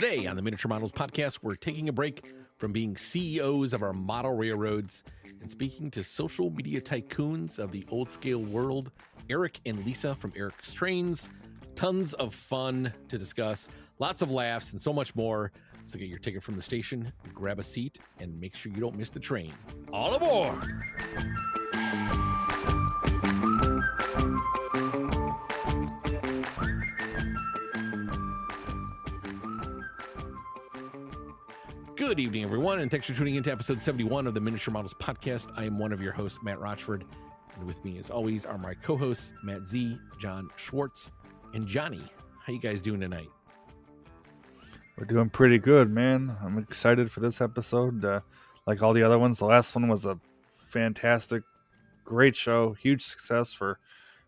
Today on the Miniature Models Podcast, we're taking a break from being CEOs of our model railroads and speaking to social media tycoons of the old scale world, Eric and Lisa from Eric's Trainz. Tons of fun to discuss, lots of laughs, and so much more. So get your ticket from the station, grab a seat, and make sure you don't miss the train. All aboard! Good evening, everyone, and thanks for tuning in to episode 71 of the Miniature Models Podcast. I am one of your hosts, Matt Rochford, and with me, as always, are my co-hosts, Matt Z, John Schwartz, and Johnny. How you guys doing tonight? We're doing pretty good, man. I'm excited for this episode. Like all the other ones, the last one was a fantastic, great show. Huge success for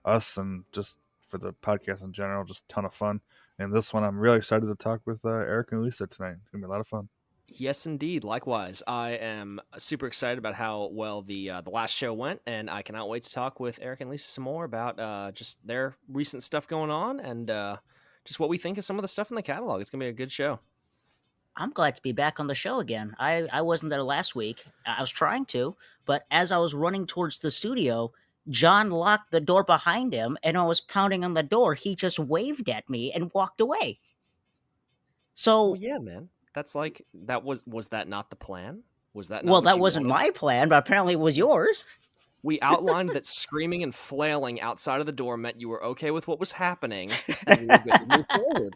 us and just for the podcast in general. Just a ton of fun. And this one, I'm really excited to talk with Eric and Lisa tonight. It's going to be a lot of fun. Yes, indeed. Likewise, I am super excited about how well the last show went, and I cannot wait to talk with Eric and Lisa some more about just their recent stuff going on and just what we think of some of the stuff in the catalog. It's going to be a good show. I'm glad to be back on the show again. I wasn't there last week. I was trying to, but as I was running towards the studio, John locked the door behind him, and I was pounding on the door. He just waved at me and walked away. So, well, yeah, man. That's like, was that not the plan? Was that not well, that wasn't my plan, but apparently it was yours. We outlined that screaming and flailing outside of the door meant you were okay with what was happening, and we were good to move forward.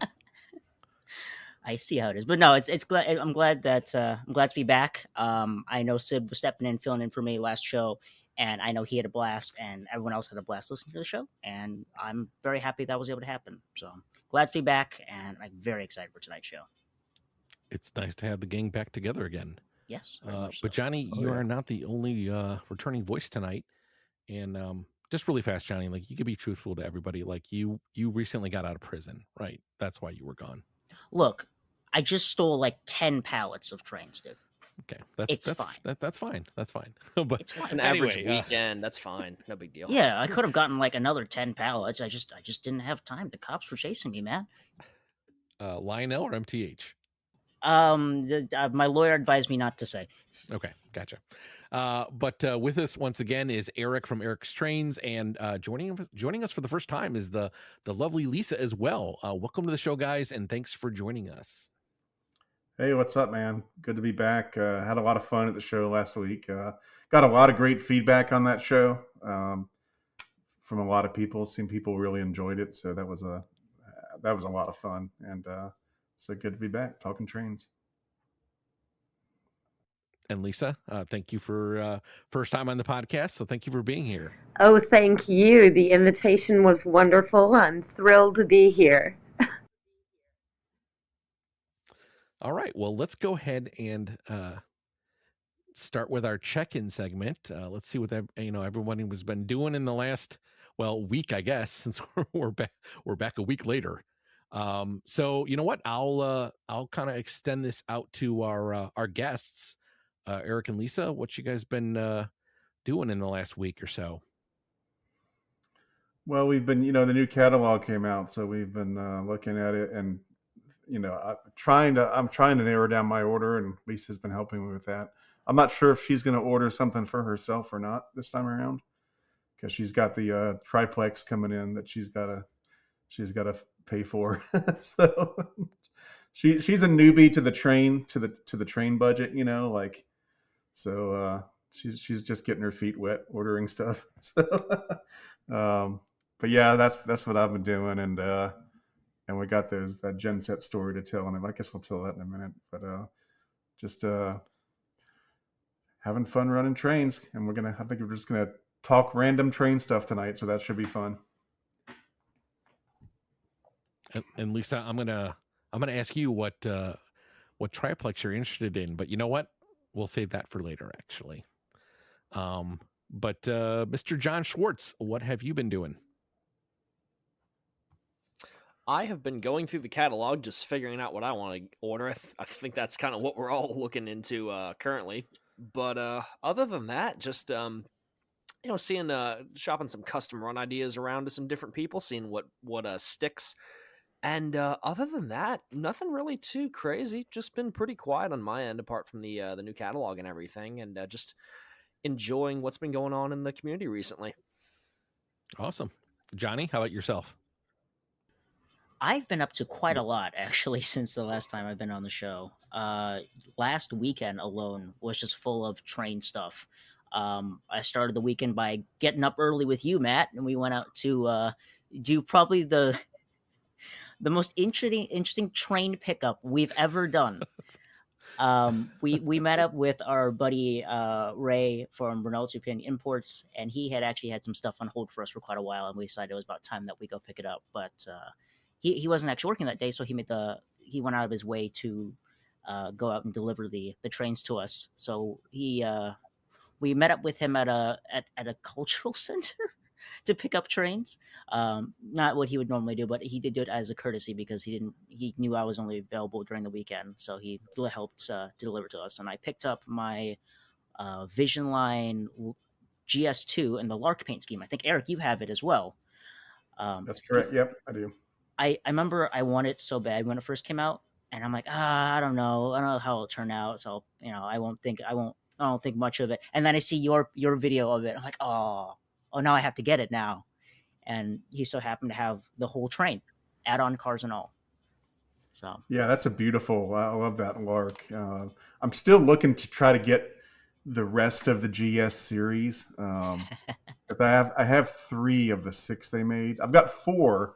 I see how it is, but no, I'm glad to be back. I know Sid was stepping in, filling in for me last show, and I know he had a blast, and everyone else had a blast listening to the show, and I'm very happy that was able to happen. So glad to be back, and I'm very excited for tonight's show. It's nice to have the gang back together again. Yes, but Johnny, you are not the only returning voice tonight, and just really fast, Johnny. Like, you could be truthful to everybody. Like, you recently got out of prison, right? That's why you were gone. Look, I just stole like 10 pallets of Trainz, dude. Okay, that's fine. That's fine. That's fine. But it's fine. An average weekend, that's fine. No big deal. Yeah, I could have gotten like another 10 pallets. I just didn't have time. The cops were chasing me, man. Lionel or MTH? My lawyer advised me not to say. Okay, gotcha. But with us once again is Eric from Eric's Trainz, and joining us for the first time is the lovely Lisa as well. Welcome to the show, guys, and thanks for joining us. Hey, what's up, man? Good to be back. Had a lot of fun at the show last week. Got a lot of great feedback on that show from a lot of people. Seen people really enjoyed it, so that was a lot of fun, and so good to be back talking Trainz. And Lisa, thank you for first time on the podcast. So thank you for being here. Oh, thank you. The invitation was wonderful. I'm thrilled to be here. All right. Well, let's go ahead and start with our check-in segment. Let's see what everyone has been doing in the last week, I guess, since we're back a week later. So you know what? I'll kind of extend this out to our guests, Eric and Lisa. What you guys been doing in the last week or so? Well, we've been, the new catalog came out, so we've been looking at it, and I'm trying to narrow down my order, and Lisa's been helping me with that. I'm not sure if she's going to order something for herself or not this time around, because she's got the triplex coming in that she's got to pay for. So she's a newbie to the train budget, so she's just getting her feet wet ordering stuff. So but yeah, that's what I've been doing, and we got that Gen Set story to tell, and I guess we'll tell that in a minute. But just having fun running trains, and I think we're just gonna talk random train stuff tonight, so that should be fun. And Lisa, I'm gonna ask you what triplex you're interested in, but you know what? We'll save that for later, actually. But Mr. John Schwartz, what have you been doing? I have been going through the catalog, just figuring out what I want to order. I think that's kind of what we're all looking into currently. But other than that, just seeing shopping some custom run ideas around to some different people, seeing what sticks And other than that, nothing really too crazy. Just been pretty quiet on my end, apart from the new catalog and everything, and just enjoying what's been going on in the community recently. Awesome. Johnny, how about yourself? I've been up to quite a lot actually since the last time I've been on the show. Last weekend alone was just full of train stuff. I started the weekend by getting up early with you, Matt, and we went out to do probably the most interesting train pickup we've ever done. We met up with our buddy Ray from Renault European Imports, and he had actually had some stuff on hold for us for quite a while, and we decided it was about time that we go pick it up. But he wasn't actually working that day, so he went out of his way to go out and deliver the trains to us. So we met up with him at a cultural center to pick up trains. Not what he would normally do, but he did do it as a courtesy because he knew I was only available during the weekend, so he helped to deliver to us. And I picked up my Vision Line GS2 in the Lark paint scheme. I think Eric, you have it as well. That's correct. Yep, I do. I remember I wanted it so bad when it first came out, and I'm like, I don't know how it'll turn out. So I don't think much of it. And then I see your video of it. I'm like, oh, now I have to get it now. And he so happened to have the whole train, add-on cars and all. So yeah, that's a beautiful. I love that Lark. I'm still looking to try to get the rest of the GS series. But I have 3 of the 6 they made. I've got 4,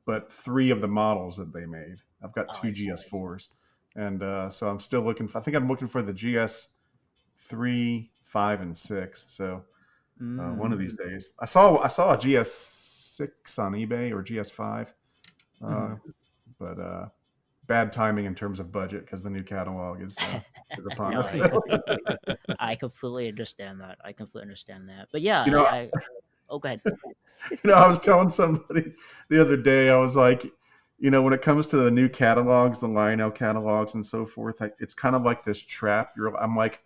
but 3 of the models that they made. I've got 2 GS4s, and so I'm still looking. I think I'm looking for the GS 3, 5, and 6. So one of these days, I saw a GS6 on eBay or GS5, but bad timing in terms of budget because the new catalog is upon us. I completely understand that. But yeah, go ahead. I was telling somebody the other day, I was like, when it comes to the new catalogs, the Lionel catalogs and so forth, it's kind of like this trap. I'm like,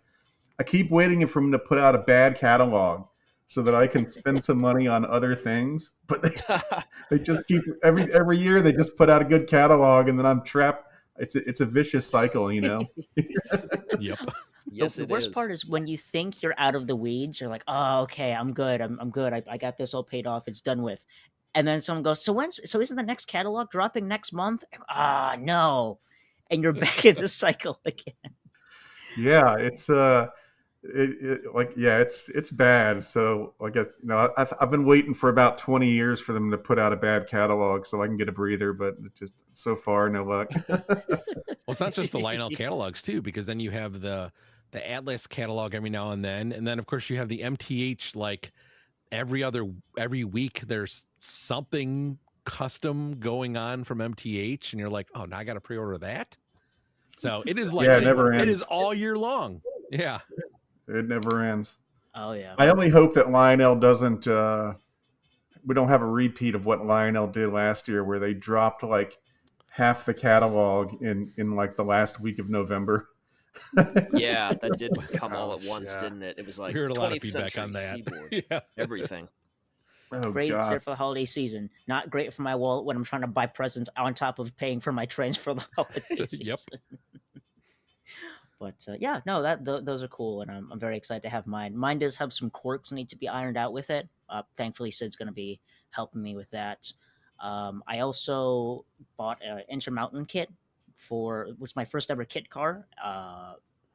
I keep waiting for them to put out a bad catalog so that I can spend some money on other things. But they just keep every year they just put out a good catalog, and then I'm trapped. It's a vicious cycle, Yep. Yes, the worst part is when you think you're out of the weeds, you're like, oh, okay, I'm good. I'm good. I got this all paid off. It's done with. And then someone goes, so isn't the next catalog dropping next month? No. And you're back in the cycle again. Yeah, it's it's bad. So like I've been waiting for about 20 years for them to put out a bad catalog so I can get a breather, but just so far no luck. Well, it's not just the Lionel catalogs too, because then you have the Atlas catalog every now and then of course you have the MTH. Like every week there's something custom going on from MTH, and you're like, oh, now I got to pre-order that. So it is like it never ends. It is all year long. Yeah. It never ends. Oh yeah. I only hope that Lionel doesn't. We don't have a repeat of what Lionel did last year, where they dropped like half the catalog in like the last week of November. Yeah, that did come all at once, didn't it? It was like we heard a lot of 20th feedback on that. Seaboard, yeah. Everything. Great there for the holiday season. Not great for my wallet when I'm trying to buy presents on top of paying for my trains for the holiday season. Yep. But those are cool, and I'm very excited to have mine. Mine does have some quirks that need to be ironed out with it. Thankfully, Sid's going to be helping me with that. I also bought an Intermountain kit which was my first ever kit car.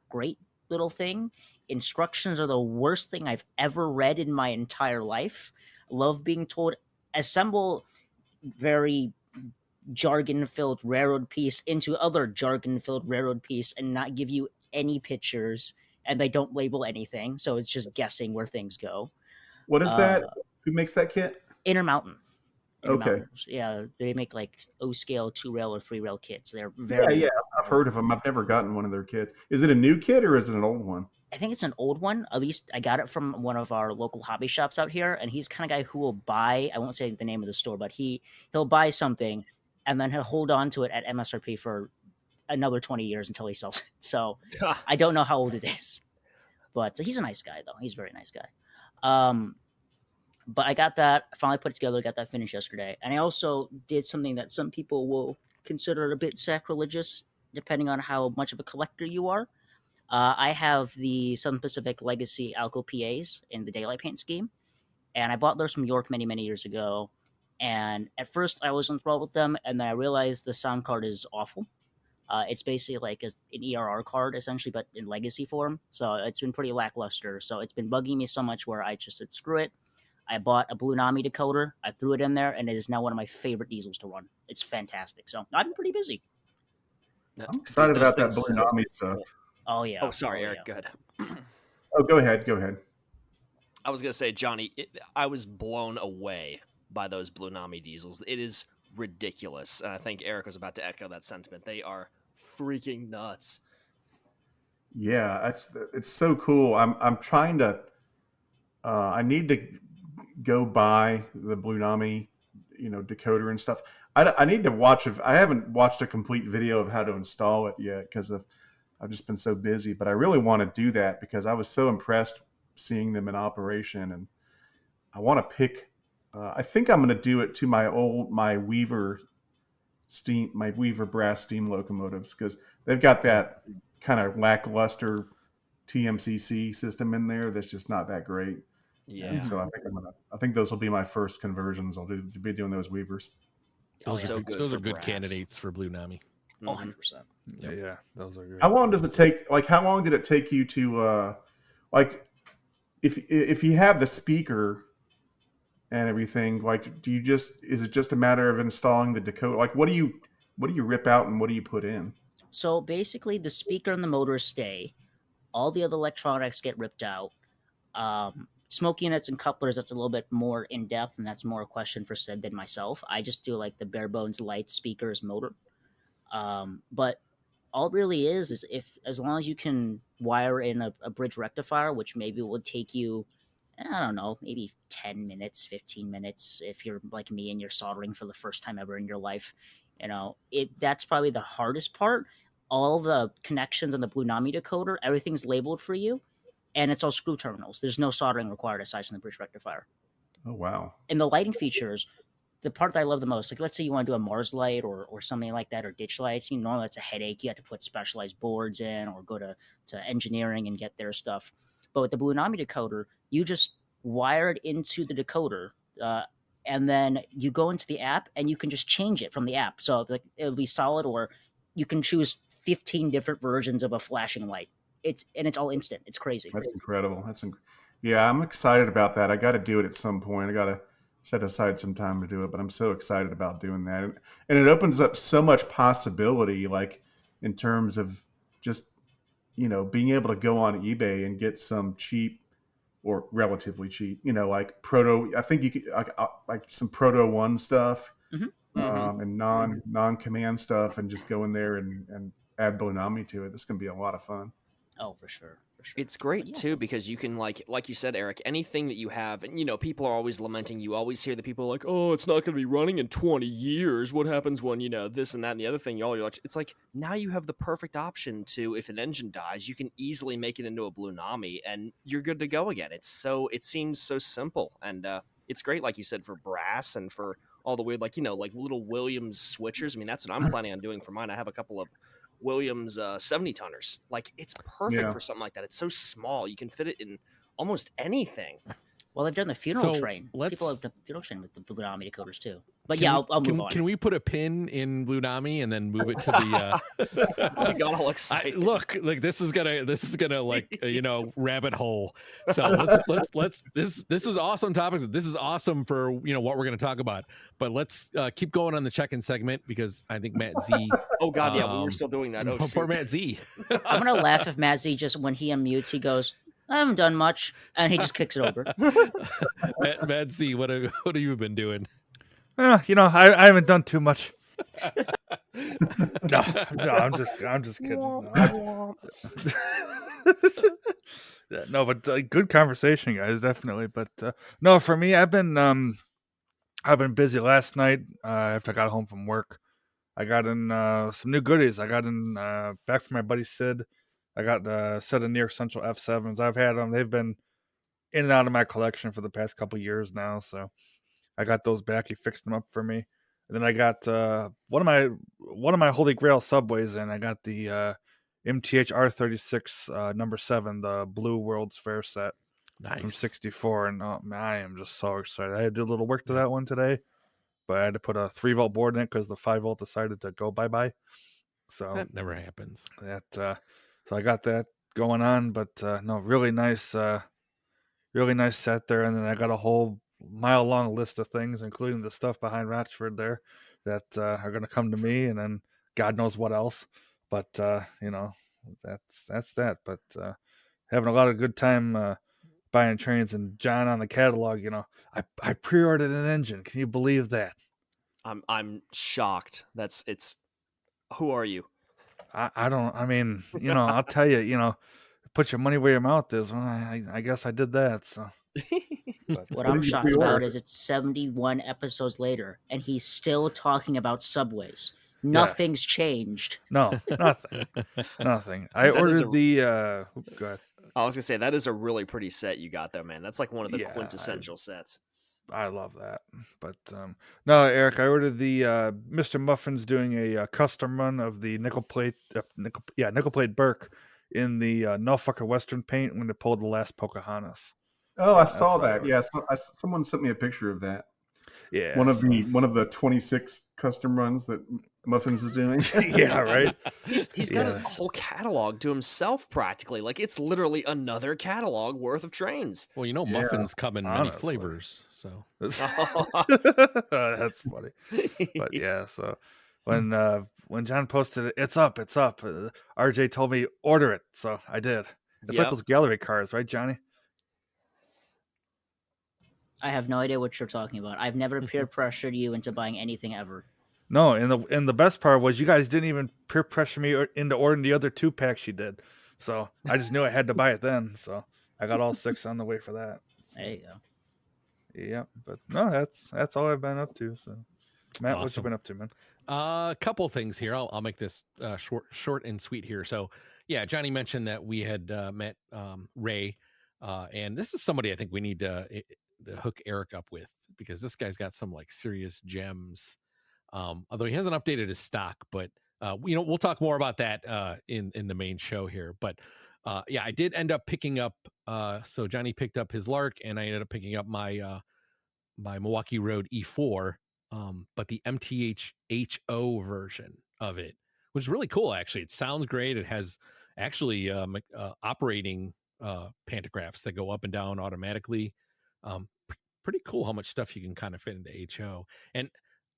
Great little thing. Instructions are the worst thing I've ever read in my entire life. Love being told assemble very jargon-filled railroad piece into other jargon-filled railroad piece and not give you any pictures, and they don't label anything, so it's just guessing where things go. What is that? Who makes that kit? Intermountain. Okay. Yeah, they make like O-scale 2-rail or 3-rail kits. They're very... Yeah, I've heard of them. I've never gotten one of their kits. Is it a new kit or is it an old one? I think it's an old one. At least I got it from one of our local hobby shops out here, and he's the kind of guy who will buy, I won't say the name of the store, but he'll buy something and then he'll hold on to it at MSRP for another 20 years until he sells it. So I don't know how old it is, but he's a nice guy though. He's a very nice guy. But I got that. I finally put it together. Got that finished yesterday, and I also did something that some people will consider a bit sacrilegious, depending on how much of a collector you are. I have the Southern Pacific Legacy Alco PAs in the Daylight Paint scheme, and I bought those from York many, many years ago. And at first, I was enthralled with them, and then I realized the sound card is awful. It's basically like an ERR card, essentially, but in legacy form. So it's been pretty lackluster. So it's been bugging me so much where I just said, screw it. I bought a Blue Nami decoder. I threw it in there, and it is now one of my favorite diesels to run. It's fantastic. So I've been pretty busy. No, I'm excited those about that things- Blue Nami stuff. Oh, yeah. Oh, sorry, Eric. Yeah. Go ahead. Oh, go ahead. Go ahead. I was gonna say, Johnny, I was blown away by those Blue Nami diesels. It is ridiculous, and I think Eric was about to echo that sentiment. They are freaking nuts. Yeah, it's so cool. I'm trying to. I need to go buy the Blue Nami, decoder and stuff. I need to watch. I haven't watched a complete video of how to install it yet because I've just been so busy. But I really want to do that because I was so impressed seeing them in operation, and I want to pick. I think I'm going to do it to my Weaver brass steam locomotives because they've got that kind of lackluster TMCC system in there that's just not that great. Yeah, And so I think those will be my first conversions. I'll be doing those Weavers. Those yeah. so good. Those for are good brass. candidates for Blue Nami. Oh, Mhm. 100%. Yeah, those are good. How long does it take? Like, how long did it take you to, if you have the speaker and everything, like, is it just a matter of installing the decoder? Like, what do you rip out and what do you put in? So basically, the speaker and the motor stay. All the other electronics get ripped out. Smoke units and couplers, that's a little bit more in depth, and that's more a question for Sid than myself. I just do like the bare bones lights, speakers, motor. But all it really is if as long as you can wire in a bridge rectifier, which maybe will take you, I don't know, maybe 10 minutes, 15 minutes if you're like me and you're soldering for the first time ever in your life. That's probably the hardest part. All the connections on the Blue Nami decoder, everything's labeled for you, and it's all screw terminals. There's no soldering required aside from the bridge rectifier. Oh, wow. And the lighting features, the part that I love the most, like let's say you want to do a Mars light or something like that, or ditch lights, normally that's a headache. You have to put specialized boards in or go to engineering and get their stuff. But with the Blue Nami decoder, you just wire it into the decoder, and then you go into the app and you can just change it from the app. So like it'll be solid, or you can choose 15 different versions of a flashing light. It's all instant. It's crazy. That's incredible. Yeah, I'm excited about that. I got to do it at some point. I got to set aside some time to do it, but I'm so excited about doing that. And it opens up so much possibility, like in terms of just, being able to go on eBay and get some cheap or relatively cheap, like I think you could like some Proto 1 stuff, and non-command stuff, and just go in there and add Blue Nami to it. This is going to be a lot of fun. Oh, for sure. It's great Yeah. too because you can like you said, Eric, anything that you have, and people are always lamenting. You always hear the people like, "Oh, it's not going to be running in 20 years. What happens when this and that and the other thing?" It's like now you have the perfect option to, if an engine dies, you can easily make it into a Blue Nami and you're good to go again. It seems so simple, and it's great, like you said, for brass and for all the weird like little Williams switchers. I mean, that's what I'm planning on doing for mine. I have a couple of Williams 70 tonners. Like, it's perfect Yeah. for something like that. It's so small, you can fit it in almost anything. Well, they've done the funeral So, train. let's- People have the funeral train with the Blue Nami decoders too. But yeah, I'll move on. Can we put a pin in Blue Nami and then move it to the? I got all excited. Look, like this is gonna like rabbit hole. So let's this is awesome topics. This is awesome for what we're gonna talk about. But let's keep going on the check-in segment because I think Matt Z. Oh God, yeah, we were um, still doing that. Oh, poor shoot. Matt Z. I'm gonna laugh if Matt Z just when he unmutes, he goes, "I haven't done much," and he just kicks it over. Matt Z, what have you been doing? I haven't done too much. No, I'm just kidding. No, yeah, no, but good conversation, guys, definitely. But no, for me, I've been busy. Last night, after I got home from work, I got in some new goodies. I got in back from my buddy Sid. I got a set of near essential F7s. I've had them. They've been in and out of my collection for the past couple years now. So I got those back. He fixed them up for me. And then I got one of my Holy Grail Subways, and I got the MTH R36 number 7, the Blue World's Fair set from Nice. 64. And man, I am just so excited. I had to do a little work to that one today, but I had to put a 3-volt board in it because the 5-volt decided to go bye-bye. So That never happens. that so I got that going on, but no, really nice set there. And then I got a whole mile-long list of things, including the stuff behind Rochford there, that are going to come to me, and then God knows what else. But that's that. But having a lot of good time buying trains. And John, on the catalog, I pre-ordered an engine. Can you believe that? I'm shocked. It's. Who are you? I don't. I mean, I'll tell you. Put your money where your mouth is. Well, I guess I did that. So. But, What What I'm did you shocked pre-order? about is it's 71 episodes later, and he's still talking about subways. Nothing's changed. no, nothing. I That is ordered the. Go ahead. I was gonna say that is a really pretty set you got though, man. That's like one of the Yeah, quintessential sets. I love that. But no, Eric, I ordered the Mr. Muffin's doing a custom run of the nickel plate Burke in the Norfolk Western paint when they pulled the last Pocahontas. Oh, I That's saw what I that. ordered. Yeah, someone sent me a picture of that. Yeah, One of so- the 26 custom runs that Muffins is doing. yeah, right. He's got a Yes. whole catalog to himself practically. Like it's literally another catalog worth of trains. Well, Yeah, muffins come in many honestly. flavors. So That's funny. But yeah, so when John posted it, it's up. RJ told me order it, so I did. It's like Yep. those gallery cars, right, Johnny? I have no idea what you're talking about. I've never peer pressured you into buying anything ever. No, and the best part was you guys didn't even peer pressure me into ordering the other 2-pack she did. So I just knew I had to buy it then. So I got all 6 on the way for that. There you go. Yeah, but no, that's all I've been up to. So Matt, what you Awesome. been up to, man? a couple things here. I'll make this short and sweet here. So yeah, Johnny mentioned that we had met Ray, and this is somebody I think we need to hook Eric up with, because this guy's got some like serious gems. Although he hasn't updated his stock, but we'll talk more about that in the main show here. But yeah, I did end up picking up. So Johnny picked up his Lark, and I ended up picking up my my Milwaukee Road E4, but the MTH HO version of it, which is really cool. Actually, it sounds great. It has actually operating pantographs that go up and down automatically. Pretty cool how much stuff you can kind of fit into HO. And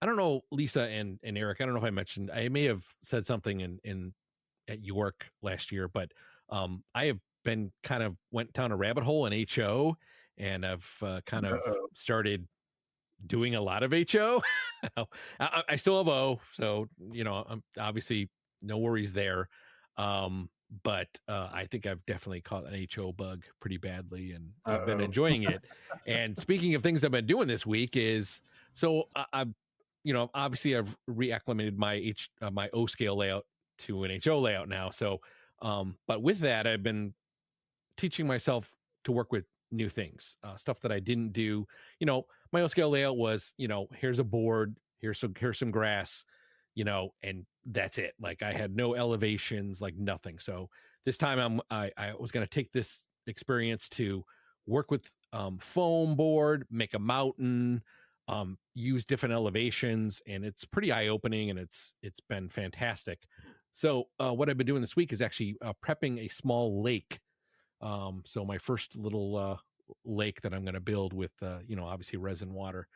I don't know, Lisa and Eric, I don't know if I mentioned, I may have said something in at York last year, but I have been kind of went down a rabbit hole in HO, and I've kind of started doing a lot of HO. I still have O, so I'm obviously no worries there. But I think I've definitely caught an HO bug pretty badly, and I've been enjoying it. And speaking of things I've been doing this week is, so I've obviously I've reacclimated my my O scale layout to an HO layout now. So, but with that, I've been teaching myself to work with new things, stuff that I didn't do. My O scale layout was, here's a board, here's some grass, and that's it. Like I had no elevations, like nothing. So this time I was going to take this experience to work with foam board, make a mountain, use different elevations, and it's pretty eye-opening, and it's been fantastic. So what I've been doing this week is actually prepping a small lake. So my first little lake that I'm going to build with obviously resin water.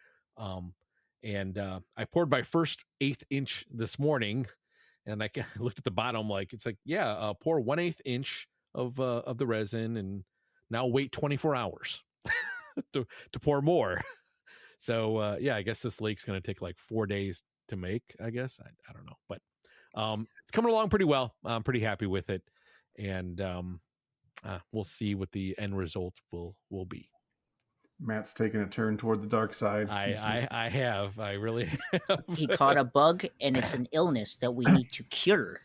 And I poured my first 1/8 inch this morning, and I looked at the bottom, it's like, yeah, pour 1/8 inch of the resin, and now wait 24 hours to pour more. So yeah, I guess this lake's going to take like 4 days to make, I guess. I don't know, but it's coming along pretty well. I'm pretty happy with it, and we'll see what the end result will be. Matt's taking a turn toward the dark side. I really have. He caught a bug, and it's an illness that we need to cure.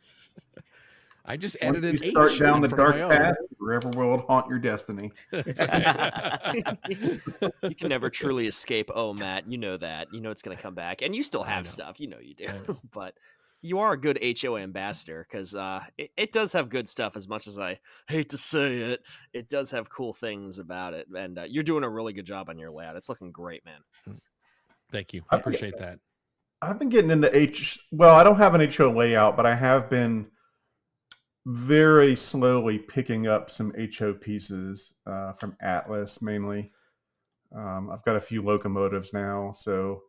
I just Once added an you start H down in the front of dark my own. path, forever will haunt your destiny. That's right. You can never truly escape. Oh, Matt, you know that. You know it's going to come back. And you still I have know. stuff. You know you do. I know. But you are a good HOA ambassador because it does have good stuff. As much as I hate to say it, it does have cool things about it. And you're doing a really good job on your layout. It's looking great, man. Thank you. I appreciate that. I've been getting into well, I don't have an HO layout, but I have been very slowly picking up some HO pieces from Atlas mainly. I've got a few locomotives now, so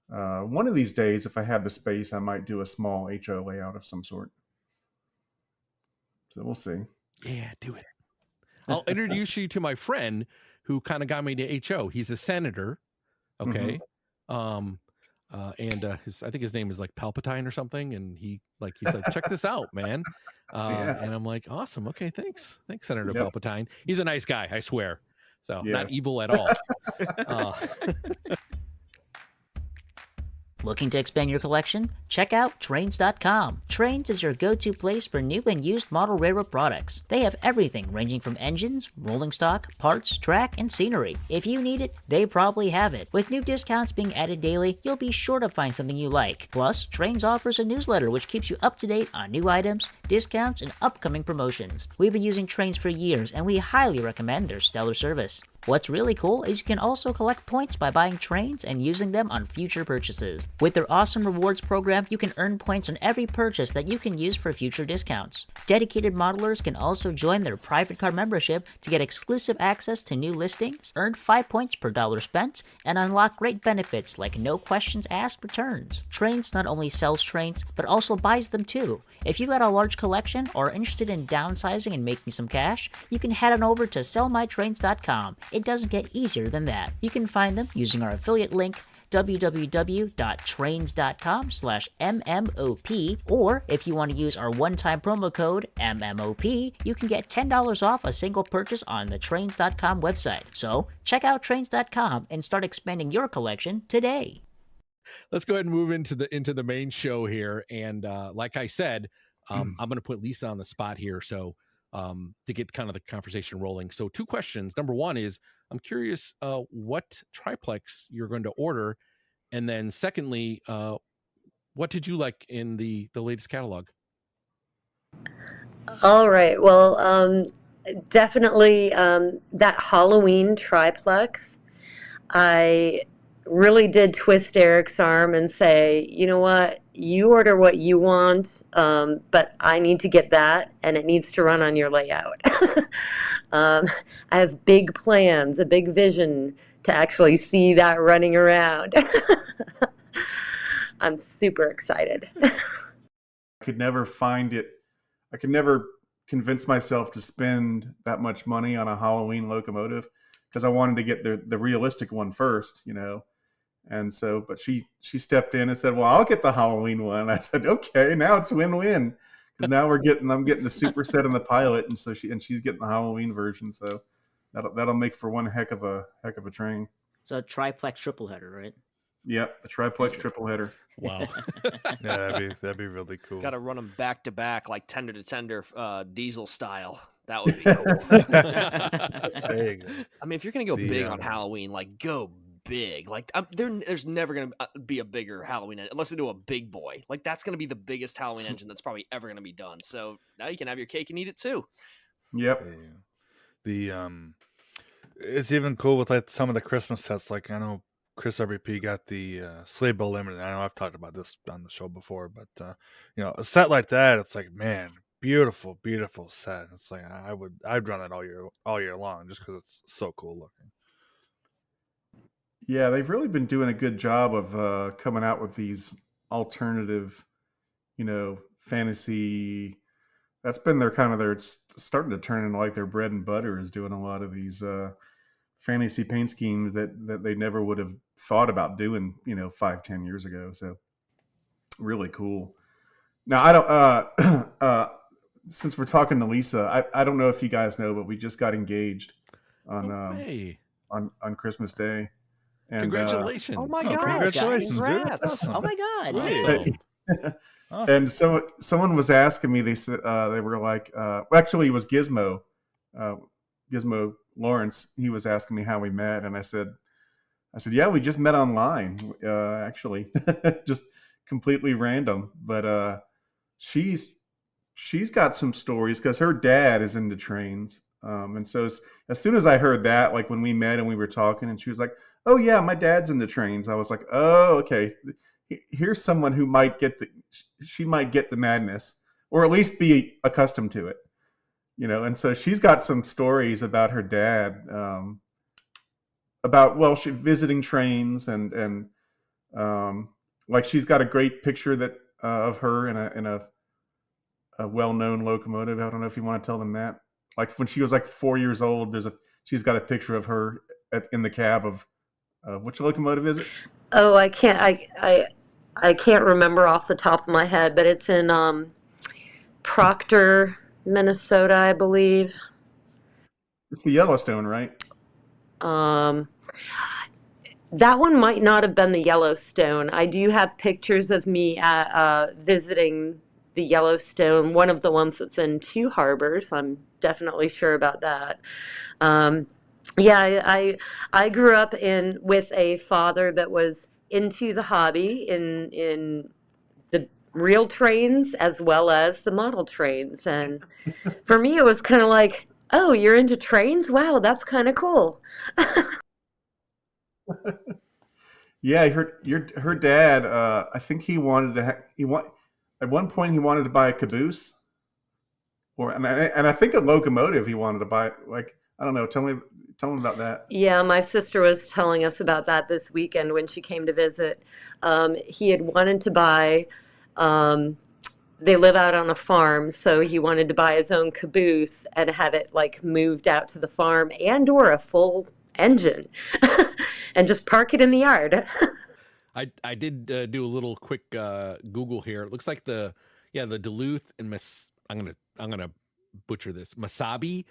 one of these days, if I have the space, I might do a small HO layout of some sort. So we'll see. Yeah, do it. I'll introduce you to my friend who kind of got me to HO. He's a senator. Okay. And I think his name is like Palpatine or something. And he's like, check this out, man. And I'm like, awesome. Okay. Thanks, Senator Palpatine. He's a nice guy, I swear. So not evil at all. Looking to expand your collection? Check out Trainz.com. Trainz is your go-to place for new and used model railroad products. They have everything ranging from engines, rolling stock, parts, track, and scenery. If you need it, they probably have it. With new discounts being added daily, you'll be sure to find something you like. Plus, Trainz offers a newsletter which keeps you up to date on new items, discounts, and upcoming promotions. We've been using Trainz for years, and we highly recommend their stellar service. What's really cool is you can also collect points by buying Trainz and using them on future purchases. With their awesome rewards program, you can earn points on every purchase that you can use for future discounts. Dedicated modelers can also join their private card membership to get exclusive access to new listings, earn 5 points per dollar spent, and unlock great benefits like no questions asked returns. Trainz not only sells Trainz, but also buys them too. If you got a large collection or are interested in downsizing and making some cash, you can head on over to sellmytrainz.com. It doesn't get easier than that. You can find them using our affiliate link www.trainz.com/MMOP, or if you want to use our one-time promo code MMOP, you can get $10 off a single purchase on the Trainz.com website. So check out Trainz.com and start expanding your collection today. Let's go ahead and move into the main show here. And like I said, I'm going to put Lisa on the spot here. So to get kind of the conversation rolling. So 2 questions. Number 1 is, I'm curious what triplex you're going to order. And then secondly, what did you like in the latest catalog? All right. Well, definitely that Halloween triplex. I really did twist Eric's arm and say, you know what, you order what you want, but I need to get that, and it needs to run on your layout. I have big plans, a big vision to actually see that running around. I'm super excited. I could never find it. I could never convince myself to spend that much money on a Halloween locomotive because I wanted to get the realistic one first, you know. And so, but she stepped in and said, "Well, I'll get the Halloween one." I said, "Okay, now it's win-win." Because now I'm getting the super set and the pilot, and so she's getting the Halloween version. So that'll make for one heck of a train. So triplex triple header, right? Yep, the triplex triple header. Wow. Yeah, that'd be really cool. Got to run them back to back like tender to tender diesel style. That would be cool. There you go. I mean, if you're gonna go big on Halloween, like go big. Like there's never gonna be a bigger Halloween unless they do a big boy. Like that's gonna be the biggest Halloween engine that's probably ever gonna be done. So now you can have your cake and eat it too. Yep. Yeah. It's even cool with like some of the Christmas sets. Like I know Chris RBP got the Sleigh Bell Limited. I know I've talked about this on the show before, but a set like that, it's like, man, beautiful, beautiful set. It's like I'd run it all year long just because it's so cool looking. Yeah, they've really been doing a good job of coming out with these alternative, fantasy. That's been it's starting to turn into like their bread and butter is doing a lot of these fantasy paint schemes that they never would have thought about doing, 5-10 years ago. So really cool. Now I don't since we're talking to Lisa, I don't know if you guys know, but we just got engaged on Christmas Day. And, congratulations. Oh my God. God. Congratulations, dude. Congrats. Oh my God. Awesome. Awesome. And so someone was asking me. They said they were like, actually, it was Gizmo, Gizmo Lawrence. He was asking me how we met, and I said, yeah, we just met online. Actually, just completely random. But she's got some stories because her dad is into trains. And so as soon as I heard that, like when we met and we were talking, and she was like, "Oh yeah, my dad's into trains," I was like, "Oh, okay. Here's someone who might get she might get the madness, or at least be accustomed to it, you know." And so she's got some stories about her dad, about she visiting trains, and like she's got a great picture that of her in a well-known locomotive. I don't know if you want to tell them that. Like when she was like 4 years old, she's got a picture of her in the cab of which locomotive is it? Oh, I can't remember off the top of my head, but it's in Proctor, Minnesota, I believe. It's the Yellowstone, right? That one might not have been the Yellowstone. I do have pictures of me at visiting the Yellowstone, one of the ones that's in Two Harbors. I'm definitely sure about that. Yeah, I grew up with a father that was into the hobby in the real trains as well as the model trains, and for me it was kind of like, oh, you're into trains? Wow, that's kind of cool. Yeah, her dad. I think he wanted to. At one point he wanted to buy a caboose, and I think a locomotive he wanted to buy. Like I don't know. Tell me about that. Yeah, my sister was telling us about that this weekend when she came to visit. He had wanted to buy. They live out on a farm, so he wanted to buy his own caboose and have it like moved out to the farm and/or a full engine, and just park it in the yard. I did do a little quick Google here. It looks like the Duluth and I'm gonna butcher this, Masabi,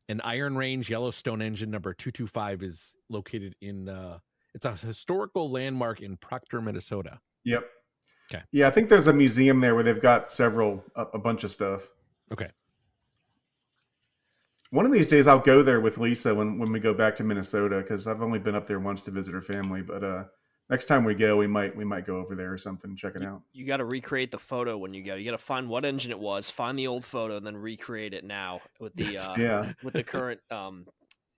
an Iron Range Yellowstone engine number 225 is located in it's a historical landmark in Proctor, Minnesota. Yep. Okay. Yeah, I think there's a museum there where they've got a bunch of stuff. Okay. One of these days I'll go there with Lisa when we go back to Minnesota, because I've only been up there once to visit her family. But next time we go, we might go over there or something, check it out. You got to recreate the photo when you go. You got to find what engine it was, find the old photo, and then recreate it now with the with the current.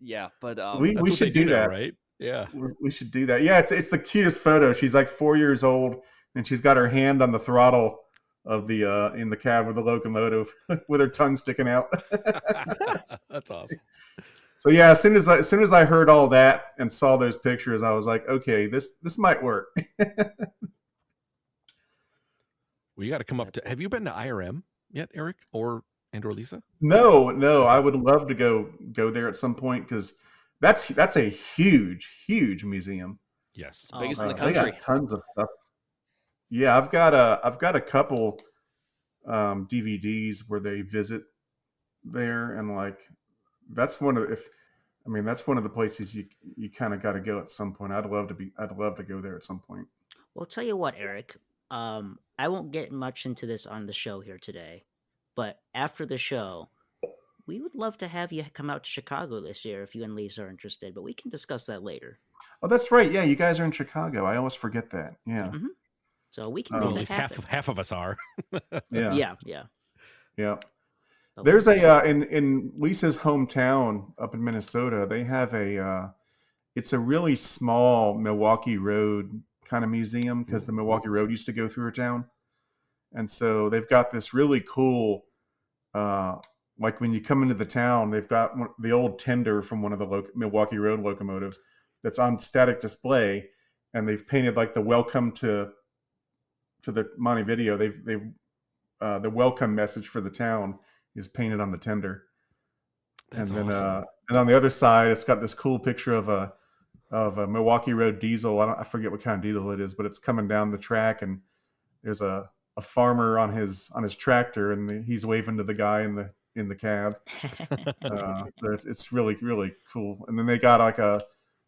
Yeah, but we should do that, right? Yeah, we should do that. Yeah, it's the cutest photo. She's like 4 years old, and she's got her hand on the throttle of the in the cab of the locomotive with her tongue sticking out. That's awesome. So yeah, as soon as I heard all that and saw those pictures, I was like, okay, this might work. Well, you got to come up to. Have you been to IRM yet, Eric, or Lisa? No, I would love to go there at some point, because that's a huge museum. Yes, it's the biggest in the They country. got tons of stuff. Yeah, I've got a couple DVDs where they visit there, and like that's one of the places you kind of got to go at some point. I'd love to go there at some point. Well, I'll tell you what, Eric. I won't get much into this on the show here today, but after the show, we would love to have you come out to Chicago this year if you and Lisa are interested, but we can discuss that later. Oh, that's right. Yeah, you guys are in Chicago. I always forget that. Yeah. Mm-hmm. So we can well, make at least that happen. half of us are. Yeah. But there's a in Lisa's hometown up in Minnesota. They have it's a really small Milwaukee Road kind of museum, because the Milwaukee Road used to go through her town, and so they've got this really cool. Like when you come into the town, they've got the old tender from one of the Milwaukee Road locomotives that's on static display, and they've painted like the welcome to the Montevideo. They've the welcome message for the town is painted on the tender. That's and then awesome. And on the other side, it's got this cool picture of a Milwaukee Road diesel. I forget what kind of diesel it is, but it's coming down the track, and there's a farmer on his tractor, and he's waving to the guy in the cab. It's really, really cool. And then they got like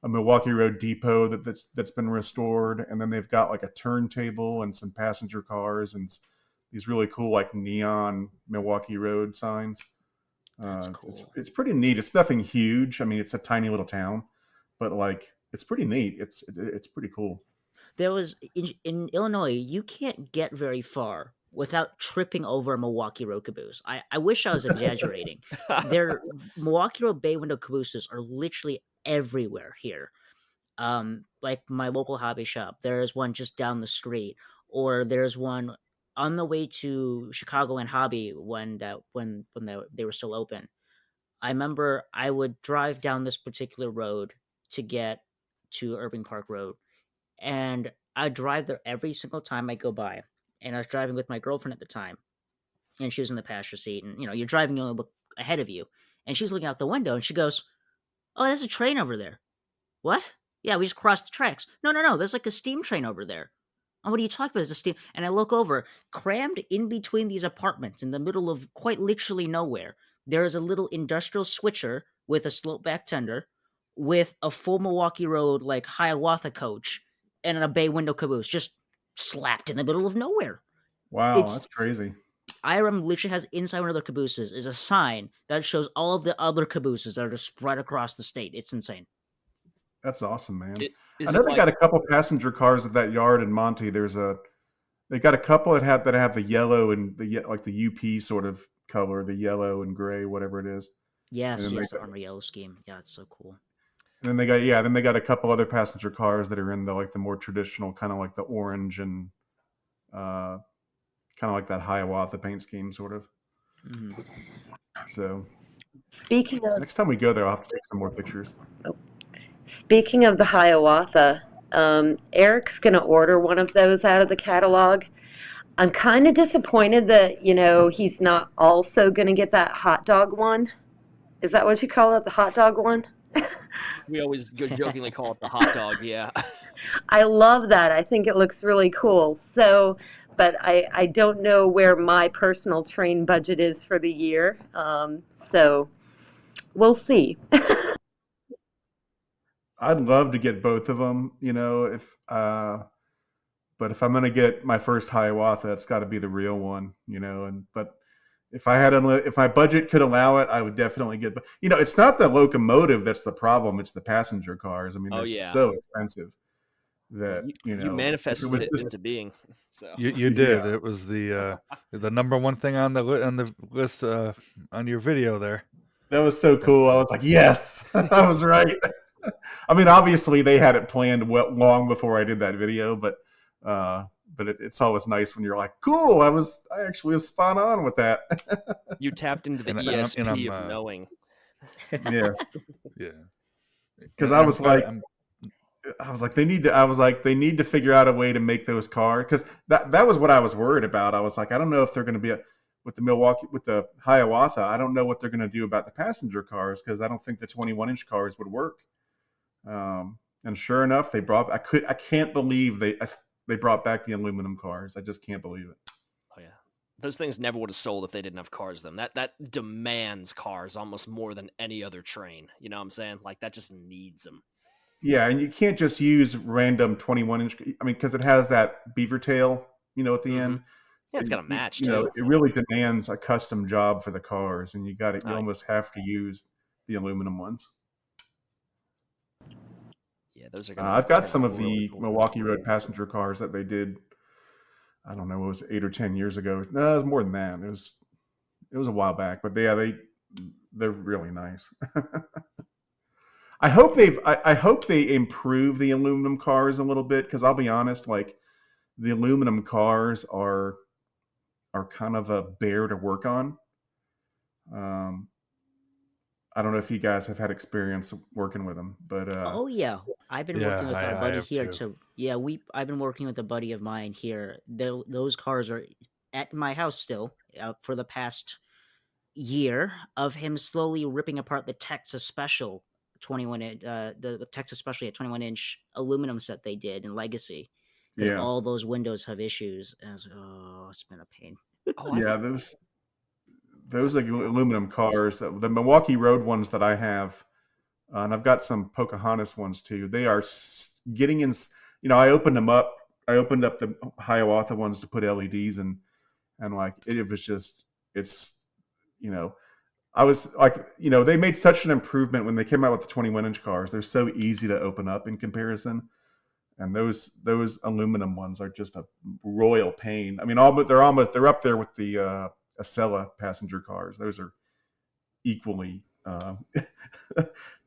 a Milwaukee Road depot that's been restored, and then they've got like a turntable and some passenger cars and these really cool like neon Milwaukee Road signs. That's cool. It's pretty neat. It's nothing huge. I mean, it's a tiny little town, but like it's pretty neat. It's pretty cool. There was in Illinois, you can't get very far without tripping over a Milwaukee Road caboose. I wish I was exaggerating. Their Milwaukee Road bay window cabooses are literally everywhere here. Like my local hobby shop, there's one just down the street, or there's one on the way to Chicagoland Hobby when they were still open. I remember I would drive down this particular road to get to Irving Park Road, and I drive there every single time I go by. And I was driving with my girlfriend at the time, and she was in the passenger seat. And you're driving, you only look ahead of you, and she's looking out the window, and she goes, "Oh, there's a train over there." "What?" "Yeah, we just crossed the tracks." No, there's like a steam train over there." "Oh, what are you talking about? There's a steam. And I look over, crammed in between these apartments, in the middle of quite literally nowhere, there is a little industrial switcher with a slope back tender, with a full Milwaukee Road like Hiawatha coach, and a bay window caboose just slapped in the middle of nowhere. Wow, It's that's crazy. IRM literally has inside one of their cabooses is a sign that shows all of the other cabooses that are just spread across the state. It's insane. That's awesome, man. Is I know it they like got a couple passenger cars at that yard in Monty. They got a couple that have the yellow and like the UP sort of color, the yellow and gray, whatever it is. Yes, And then yes, they the armor yellow scheme. Yeah, it's so cool. And then they got a couple other passenger cars that are in the more traditional kind of like the orange and kind of like that Hiawatha paint scheme sort of. Mhm. So Speaking of next time we go there, I'll have to take some more pictures. speaking of the Hiawatha, Eric's going to order one of those out of the catalog. I'm kind of disappointed that he's not also going to get that hot dog one. Is that what you call it, the hot dog one? we always jokingly call it the hot dog? Yeah. I love that. I think it looks really cool. So, but I don't know where my personal train budget is for the year. So we'll see. I'd love to get both of them, but if I'm gonna get my first Hiawatha, it's got to be the real one, but if my budget could allow it, I would definitely get. It's not the locomotive that's the problem; it's the passenger cars. I mean, Oh they're yeah. so expensive that You if it manifested was it just- into being. So You did. Yeah. It was the number one thing on the list on your video there. That was so cool. I was like, yes, I was right. I mean, obviously they had it planned long before I did that video, but it's always nice when you're like, cool. I actually was spot on with that. you tapped into the And ESP I'm, of knowing. Yeah, Yeah. because And I I'm was glad- like, they need to figure out a way to make those cars, because that was what I was worried about. I was like, I don't know if they're going to be with the Hiawatha. I don't know what they're going to do about the passenger cars, because I don't think the 21-inch cars would work. And sure enough, I can't believe they brought back the aluminum cars. I just can't believe it. Oh yeah. Those things never would have sold if they didn't have cars. That demands cars almost more than any other train. You know what I'm saying? Like that just needs them. Yeah, and you can't just use random 21-inch. I mean, because it has that beaver tail, at the end. Yeah, it's got a match You too. know, it really demands a custom job for the cars, and you Right. almost have to use the aluminum ones. Yeah, those are gonna I've got turn some out of really the cool. Milwaukee Road passenger cars that they did. I don't know, it was 8 or 10 years ago. No, it was more than that. It was a while back, but they're really nice. I hope they improve the aluminum cars a little bit, because I'll be honest, like the aluminum cars are kind of a bear to work on. I don't know if you guys have had experience working with them, but Oh yeah, I've been Yeah, working with our I buddy have here too. I've been working with a buddy of mine here. Those cars are at my house still for the past year of him slowly ripping apart the Texas Special 21 inch, the Texas Special at 21-inch aluminum set they did in Legacy, because yeah, all those windows have issues. And I was, oh, it's been a pain. Oh, I've- yeah, those aluminum cars, the Milwaukee Road ones that I have, and I've got some Pocahontas ones too. They are getting in. I opened them up. I opened up the Hiawatha ones to put LEDs in, and like it was just it's I was like, they made such an improvement when they came out with the 21-inch cars. They're so easy to open up in comparison, and those aluminum ones are just a royal pain. I mean, they're up there with the Acela passenger cars. Those are equally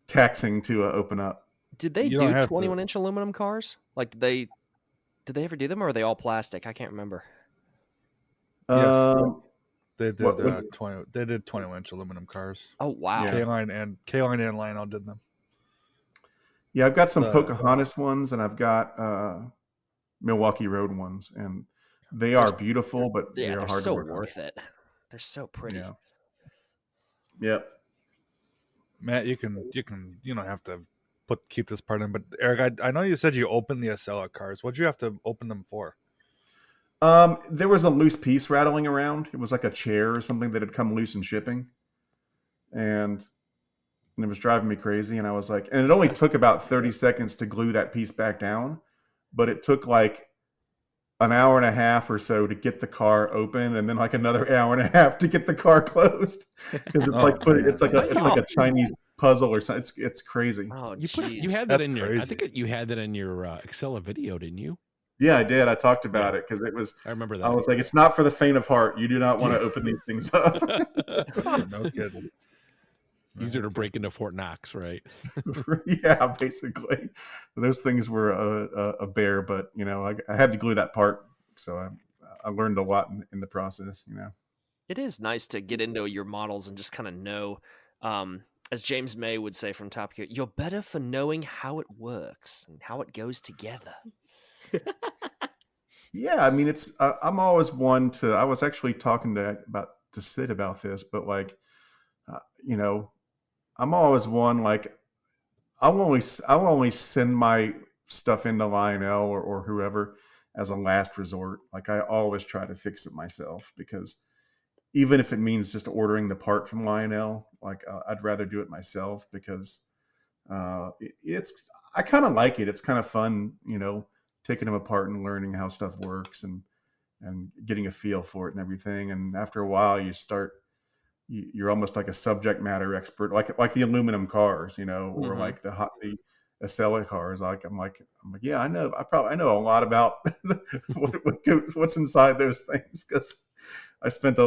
taxing to open up. Did they You do don't have to- 21-inch aluminum cars? Like, did they ever do them, or are they all plastic? I can't remember. Yes. They did What- 20. They did 21-inch aluminum cars. Oh wow! Yeah. K-Line and Lionel did them. Yeah, I've got some The- Pocahontas ones, and I've got Milwaukee Road ones, and they are beautiful, but Yeah, they're they're hard so to work on. worth it. They're so pretty. Yeah. Yep. Matt, you don't have to keep this part in, but Eric, I know you said you opened the Acela cars. What'd you have to open them for? There was a loose piece rattling around. It was like a chair or something that had come loose in shipping, and it was driving me crazy. And I was like, and it only took about 30 seconds to glue that piece back down, but it took like an hour and a half or so to get the car open, and then like another hour and a half to get the car closed, because it's it's like a Chinese puzzle or something. It's crazy. Oh, You jeez. had that That's in your. I crazy. think you had that in your Acela video, didn't you? Yeah, I did. I talked about it because it was. I remember that. I was like, it's not for the faint of heart. You do not want to open these things up. No kidding. Easier to break into Fort Knox, right? Yeah, basically, those things were a bear, but I had to glue that part, so I learned a lot in the process. It is nice to get into your models and just kind of know, as James May would say from Top Gear, you're better for knowing how it works and how it goes together. Yeah, I mean, it's I'm always one to. I was actually talking to Sid about this, but like, I'm always one like I'll only send my stuff into Lionel or whoever as a last resort. Like I always try to fix it myself, because even if it means just ordering the part from Lionel, like I'd rather do it myself, because I kind of like it. It's kind of fun, taking them apart and learning how stuff works and getting a feel for it and everything. And after a while, you're almost like a subject matter expert, like the aluminum cars, or like the Acela cars. I'm like, yeah, I know. I know a lot about what's inside those things, because I spent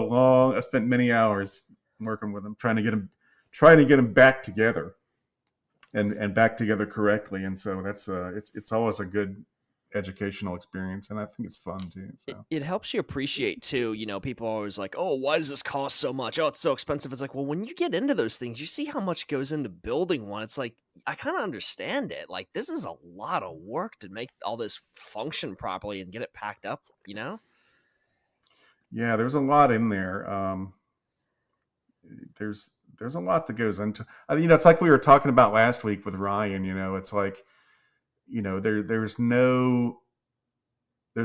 many hours working with them, trying to get them back together and back together correctly. And so that's it's always a good educational experience, and I think it's fun too. So. It helps you appreciate too. People are always like, "Oh, why does this cost so much? Oh, it's so expensive." It's like, well, when you get into those things, you see how much goes into building one. It's like, I kind of understand it. Like, this is a lot of work to make all this function properly and get it packed up. Yeah, there's a lot in there. There's a lot that goes into. It's like we were talking about last week with Ryan. It's like, there's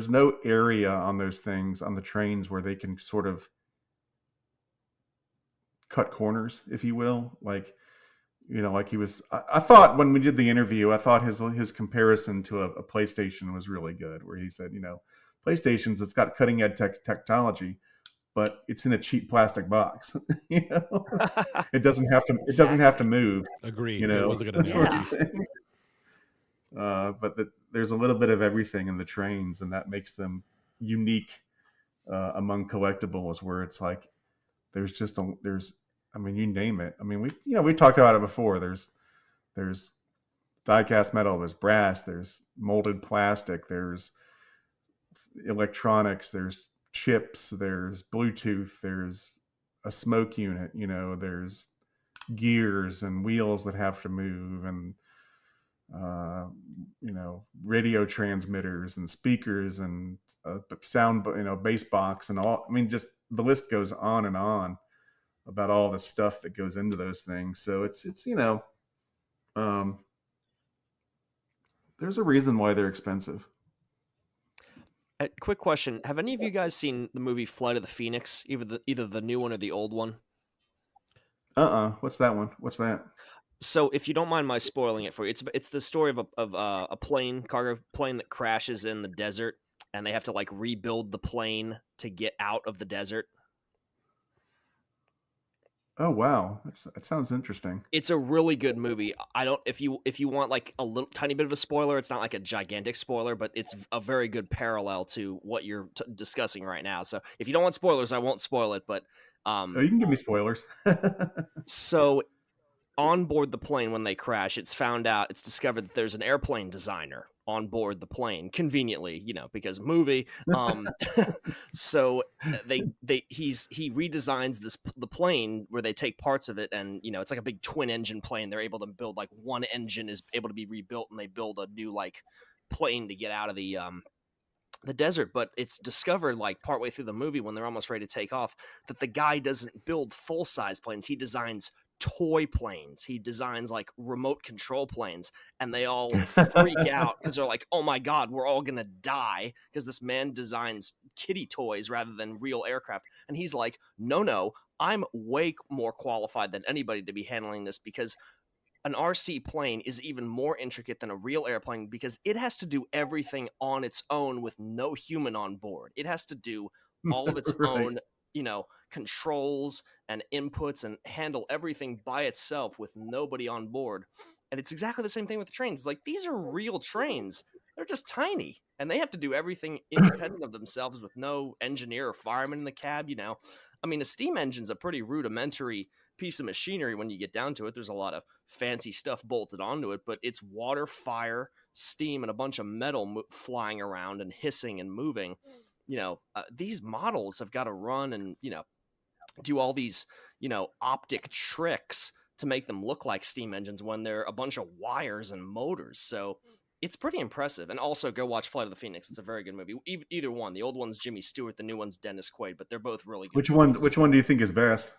no area on those things, on the trains, where they can sort of cut corners, if you will. Like, like he was. I thought when we did the interview, I thought his comparison to a PlayStation was really good, where he said, PlayStation's, it's got cutting edge technology, but it's in a cheap plastic box. It doesn't have to. It doesn't have to move. Agree. It was a good analogy. But there's a little bit of everything in the trains, and that makes them unique among collectibles. Where it's like there's you name it. I mean, we talked about it before. There's die-cast metal, there's brass, there's molded plastic, there's electronics, there's chips, there's Bluetooth, there's a smoke unit, there's gears and wheels that have to move, and radio transmitters and speakers and sound, bass box and all. I mean, just the list goes on and on about all the stuff that goes into those things. So it's there's a reason why they're expensive. Quick question: have any of you guys seen the movie Flight of the Phoenix? Either the new one or the old one? What's that one? What's that? So, if you don't mind my spoiling it for you, it's the story of a cargo plane that crashes in the desert, and they have to like rebuild the plane to get out of the desert. Oh wow, that sounds interesting. It's a really good movie. I don't if you want like a little tiny bit of a spoiler, it's not like a gigantic spoiler, but it's a very good parallel to what you're discussing right now. So, if you don't want spoilers, I won't spoil it. But Oh, you can give me spoilers. so on board the plane when they crash, it's discovered that there's an airplane designer on board the plane, conveniently, because movie. So he redesigns the plane where they take parts of it, and it's like a big twin engine plane. They're able to build like one engine is able to be rebuilt, and they build a new like plane to get out of the desert. But it's discovered like partway through the movie when they're almost ready to take off that the guy doesn't build full size planes. He designs toy planes. He designs like remote control planes, and they all freak out because they're like, oh my god, we're all gonna die because this man designs kiddie toys rather than real aircraft. And he's like, no, I'm way more qualified than anybody to be handling this, because an RC plane is even more intricate than a real airplane, because it has to do everything on its own with no human on board. It has to do all of its Right. own, controls and inputs, and handle everything by itself with nobody on board. And it's exactly the same thing with the trains. It's like, these are real trains. They're just tiny, and they have to do everything independent of themselves with no engineer or fireman in the cab. I mean, a steam engine's a pretty rudimentary piece of machinery when you get down to it. There's a lot of fancy stuff bolted onto it, but it's water, fire, steam, and a bunch of metal flying around and hissing and moving. These models have got to run and do all these optic tricks to make them look like steam engines when they're a bunch of wires and motors. So it's pretty impressive. And also, go watch Flight of the Phoenix. It's a very good movie. Either one. The old one's Jimmy Stewart, the new one's Dennis Quaid, but they're both really good. Which one do you think is best?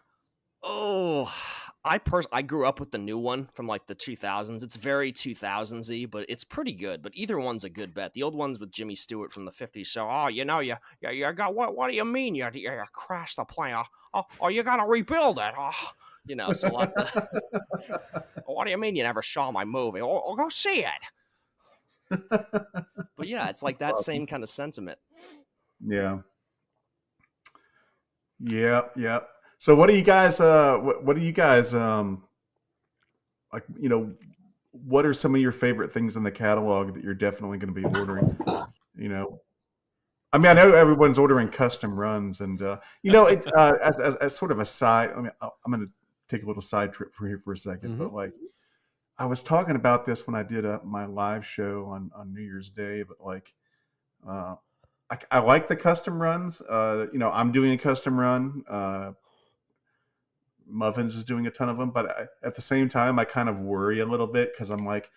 Oh, I grew up with the new one from like the 2000s. It's very 2000s-y, but it's pretty good. But either one's a good bet. The old one's with Jimmy Stewart from the 50s. So, you got what do you mean you crashed the plane? You got to rebuild it. So lots of. What do you mean you never saw my movie? Go see it. But yeah, it's like that same kind of sentiment. Yeah. So what do you guys what do you guys like, what are some of your favorite things in the catalog that you're definitely going to be ordering? I mean, I know everyone's ordering custom runs, and it, as sort of a side. I mean, I'm going to take a little side trip for here for a second, but like, I was talking about this when I did my live show on New Year's Day, but like, I like the custom runs. I'm doing a custom run. Muffins is doing a ton of them, but at the same time, I kind of worry a little bit, because I'm like,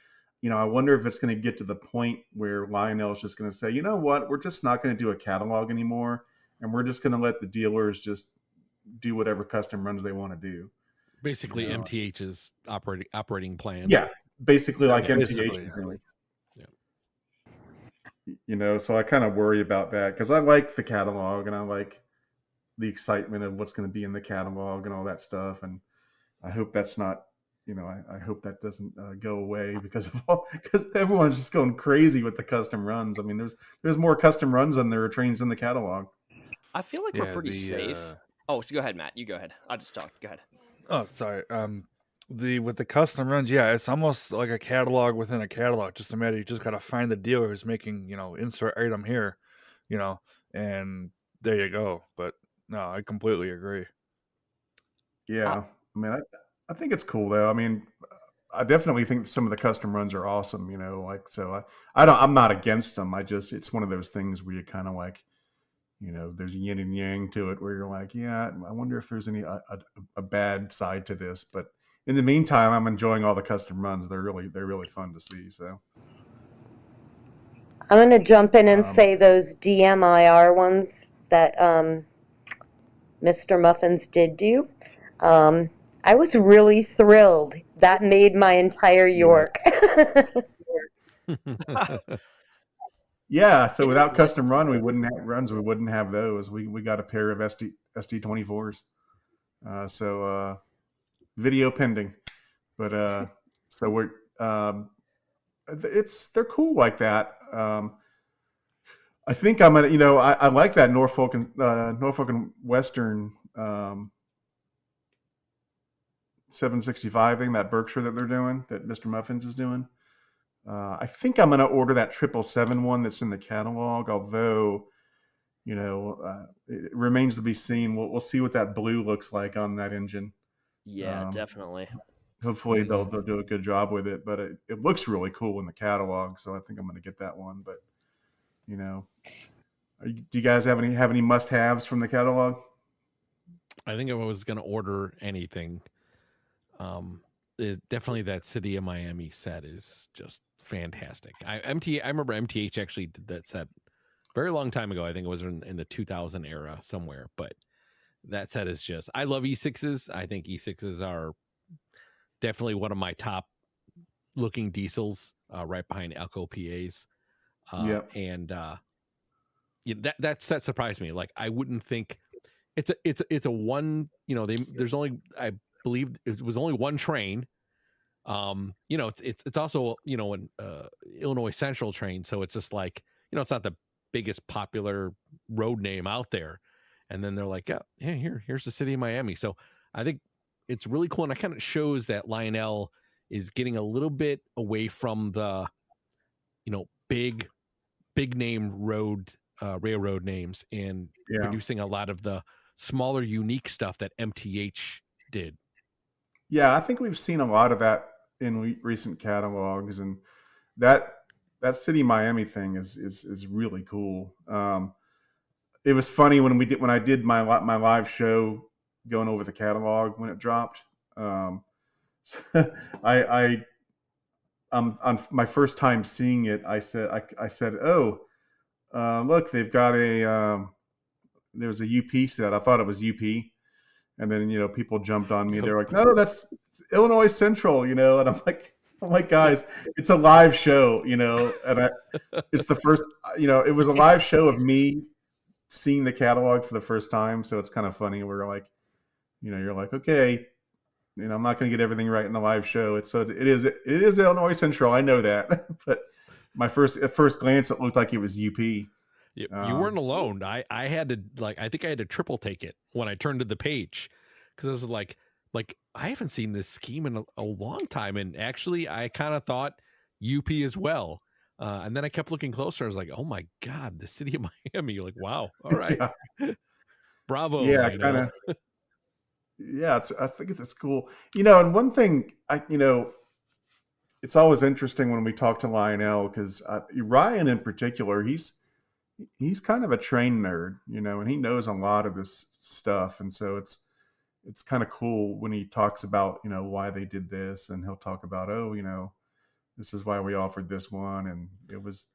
I wonder if it's going to get to the point where Lionel's just going to say, you know what, we're just not going to do a catalog anymore, and we're just going to let the dealers just do whatever custom runs they want to do. Basically, MTH's operating plan. Yeah, basically like basically. MTH. Yeah. So I kind of worry about that, because I like the catalog and I like the excitement of what's going to be in the catalog and all that stuff, and I hope that's not, I hope that doesn't go away because everyone's just going crazy with the custom runs. I mean, there's more custom runs than there are trains in the catalog. I feel like we're pretty safe. So go ahead, Matt. You go ahead. I'll just talk. Go ahead. Oh, sorry. With the custom runs, yeah, it's almost like a catalog within a catalog. Just a matter, you just gotta find the dealer who's making, insert item here, and there you go. But no, I completely agree. Yeah, I mean, I think it's cool though. I mean, I definitely think some of the custom runs are awesome. I'm not against them. It's one of those things where you kind of like, there's yin and yang to it, where you're like, yeah, I wonder if there's any a bad side to this. But in the meantime, I'm enjoying all the custom runs. They're really fun to see. So I'm going to jump in and say those DMIR ones that Mr. Muffins did do. I was really thrilled. That made my entire York. Yeah, so without custom run, we wouldn't have runs. We wouldn't have those. We got a pair of SD24s. So video pending. But so we're they're cool like that. I think I'm gonna, I like that Norfolk and Western 765 thing, that Berkshire that they're doing, that Mr. Muffins is doing. I think I'm gonna order that 777 one that's in the catalog, although it remains to be seen. We'll see what that blue looks like on that engine. Yeah, definitely. Hopefully they'll do a good job with it, but it looks really cool in the catalog, so I think I'm going to get that one. But do you guys have any must-haves from the catalog? I think if I was going to order anything, definitely that City of Miami set is just fantastic. I remember MTH actually did that set very long time ago. I think it was in the 2000 era somewhere, but that set is just, I love E6s. I think E6s are definitely one of my top looking diesels, right behind Elco PAs. And that set surprised me. Like, I wouldn't think it's a one, there's only, I believe it was only one train. It's also, an Illinois Central train. So it's just like, it's not the biggest popular road name out there. And then they're like, here's the City of Miami. So I think it's really cool. And it kind of shows that Lionel is getting a little bit away from the, big name railroad names and producing a lot of the smaller, unique stuff that MTH did. Yeah, I think we've seen a lot of that in recent catalogs, and that City Miami thing is really cool. It was funny when I did my live show going over the catalog when it dropped. On my first time seeing it, I said, "Oh, look, they've got there's a UP set. I thought it was UP." And then, people jumped on me. They're like, "No, that's Illinois Central," and I'm like, guys, it's a live show, and it's the first, it was a live show of me seeing the catalog for the first time. So it's kind of funny. We're like, you're like, okay, I'm not going to get everything right in the live show. It is Illinois Central. I know that, but at first glance, it looked like it was UP. You weren't alone. I had to I think I had to triple take it when I turned to the page, because I was like I haven't seen this scheme in a long time, and actually I kind of thought UP as well. And then I kept looking closer. I was like, oh my God, the City of Miami. You're like, wow, all right, bravo. Yeah, kind of. Yeah, I think it's cool. And one thing it's always interesting when we talk to Lionel, because Ryan in particular, he's kind of a train nerd, and he knows a lot of this stuff. And so it's kind of cool when he talks about, why they did this, and he'll talk about, this is why we offered this one. And it was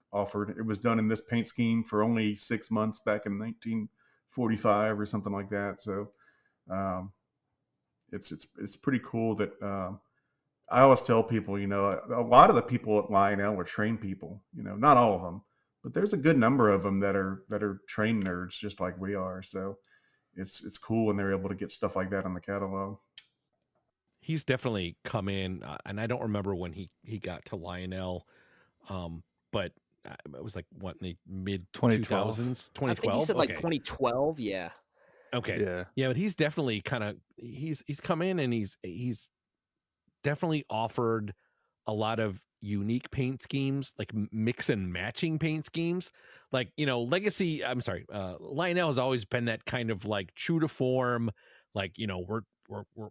done in this paint scheme for only 6 months back in 1945 or something like that. So, it's pretty cool that, I always tell people, a lot of the people at Lionel are train people, not all of them, but there's a good number of them that are train nerds just like we are. So it's cool when they're able to get stuff like that on the catalog. He's definitely come in, and I don't remember when he got to Lionel, but it was like what, in the mid 2000s, 2012. I think he said like 2012. Yeah. Okay. Yeah, but he's definitely he's come in, and he's definitely offered a lot of unique paint schemes, like mix and matching paint schemes. Like, Legacy, Lionel has always been that kind of like true to form, like,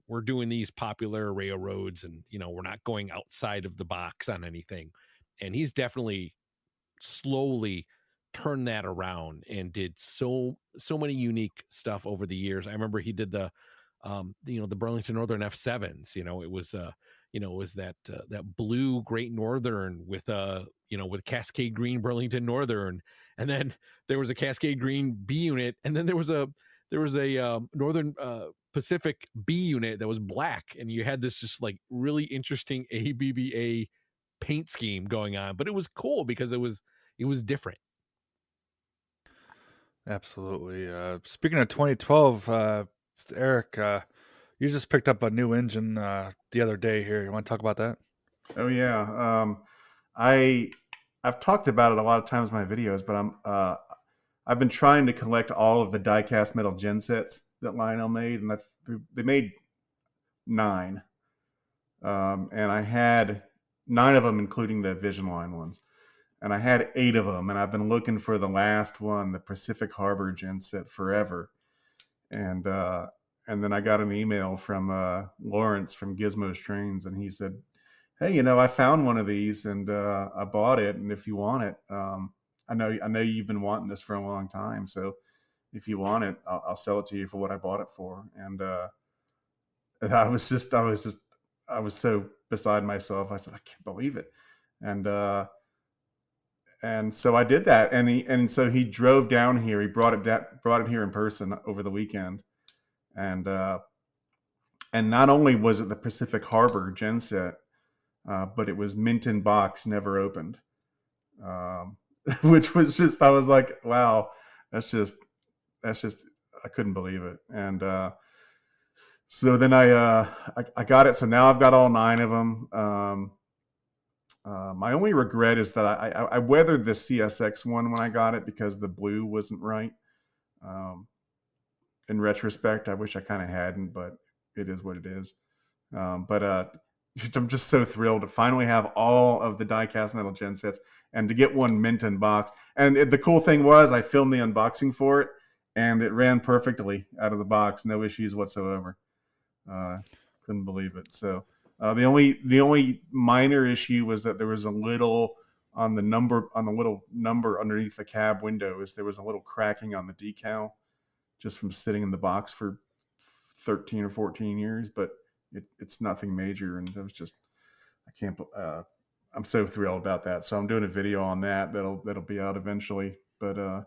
we're doing these popular railroads, and we're not going outside of the box on anything. And he's definitely slowly turned that around and did so many unique stuff over the years. I remember he did the Burlington Northern F7s. It was that blue Great Northern with with Cascade Green Burlington Northern, and then there was a Cascade Green B unit, and then there was a Northern Pacific B unit that was black, and you had this just like really interesting ABBA paint scheme going on. But it was cool because it was different. Absolutely. Speaking of 2012, Eric, you just picked up a new engine the other day here. You want to talk about that? Oh yeah. I've talked about it a lot of times in my videos, but I've been trying to collect all of the die-cast metal gen sets that Lionel made, and they made 9, and I had 9 of them, including the Vision Line ones, and I had 8 of them, and I've been looking for the last one, the Pacific Harbor gen set, forever, and then I got an email from Lawrence from Gizmo's Trainz, and he said, "Hey, I found one of these, and I bought it, and if you want it, I know you've been wanting this for a long time, so if you want it, I'll sell it to you for what I bought it for." And I was so beside myself. I said, "I can't believe it," and so I did that, and so he drove down here. He brought it here in person over the weekend, and not only was it the Pacific Harbor gen set, but it was mint in box, never opened, which was just, I was like, wow, that's just I couldn't believe it. And so then I got it. So now I've got all 9 of them. My only regret is that I weathered the CSX one when I got it because the blue wasn't right. In retrospect, I wish I kind of hadn't, but it is what it is. But I'm just so thrilled to finally have all of the die-cast metal gen sets and to get one mint in box. And the cool thing was I filmed the unboxing for it, and it ran perfectly out of the box, no issues whatsoever. Couldn't believe it. So the only minor issue was that there was a little on the little number underneath the cab windows. There was a little cracking on the decal, just from sitting in the box for 13 or 14 years, but it's nothing major. And it was just, I'm so thrilled about that. So I'm doing a video on that. That'll be out eventually, but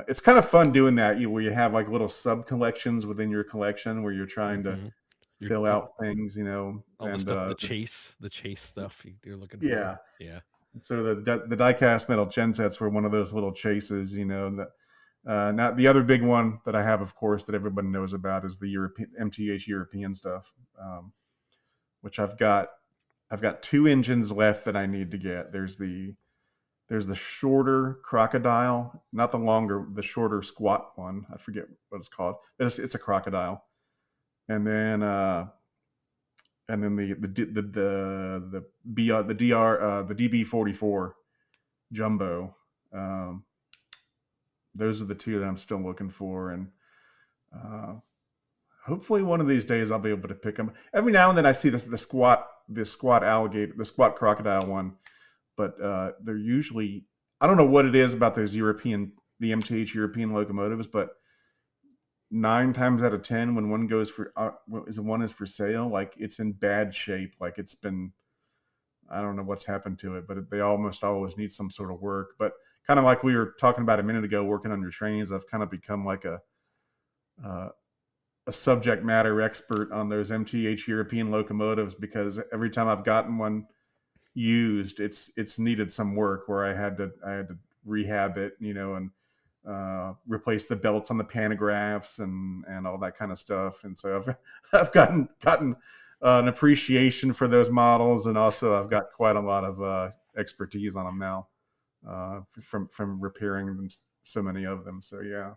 it's kind of fun doing that, where you have like little sub collections within your collection where you're trying to fill out things, all and the stuff, the chase stuff you're looking for. Yeah. So the die-cast metal gen sets were one of those little chases, that. Now the other big one that I have, of course, that everybody knows about is the European MTH European stuff, which I've got 2 engines left that I need to get. There's the shorter crocodile, not the shorter squat one. I forget what it's called. It's a crocodile, and then the DB44 jumbo. Those are the 2 that I'm still looking for, and hopefully one of these days I'll be able to pick them. Every now and then I see the squat alligator, the squat crocodile one, but they're usually, I don't know what it is about those the MTH European locomotives, but 9 times out of 10 when one goes for one is for sale, like it's in bad shape, like it's been, I don't know what's happened to it, but they almost always need some sort of work. But kind of like we were talking about a minute ago, working on your trains, I've kind of become like a subject matter expert on those MTH European locomotives, because every time I've gotten one used, it's needed some work where I had to rehab it, and replace the belts on the pantographs and all that kind of stuff. And so I've gotten an appreciation for those models, and also I've got quite a lot of expertise on them now, from repairing them, so many of them. So yeah.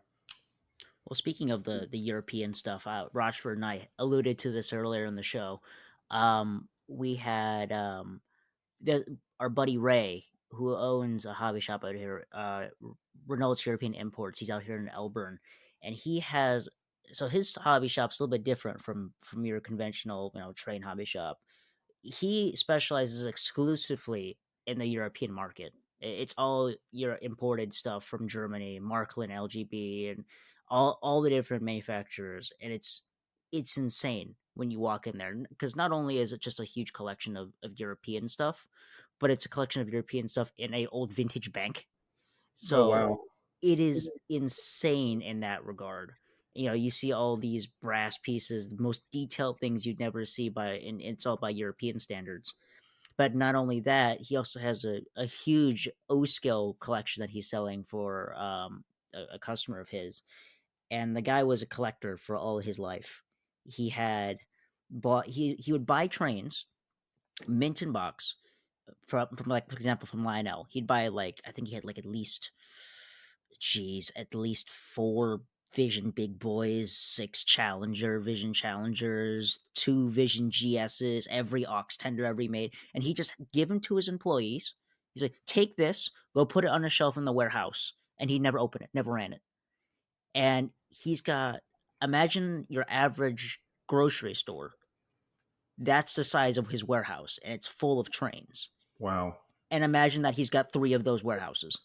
Well, speaking of the European stuff, Rochford and I alluded to this earlier in the show. We had our buddy Ray, who owns a hobby shop out here, Renault's European Imports. He's out here in Elburn, and he has, so his hobby shop's a little bit different from your conventional, train hobby shop. He specializes exclusively in the European market. It's all your imported stuff from Germany, Marklin, LGB, and all the different manufacturers, and it's insane when you walk in there, because not only is it just a huge collection of European stuff, but it's a collection of European stuff in a old vintage bank. So wow. It is insane in that regard. You see all these brass pieces, the most detailed things you'd never see and it's all by European standards. But not only that, he also has a huge O-scale collection that he's selling for a customer of his. And the guy was a collector for all his life. He had bought he would buy trains, mint in box, from like, for example, from Lionel. He'd buy, like, I think he had like at least 4 Vision Big Boys, 6 Vision Challengers, 2 Vision GSs, every aux tender ever he made, and he just give them to his employees. He's like, take this, go put it on a shelf in the warehouse, and he'd never open it, never ran it. And he's got, imagine your average grocery store. That's the size of his warehouse, and it's full of trains. Wow. And imagine that he's got 3 of those warehouses.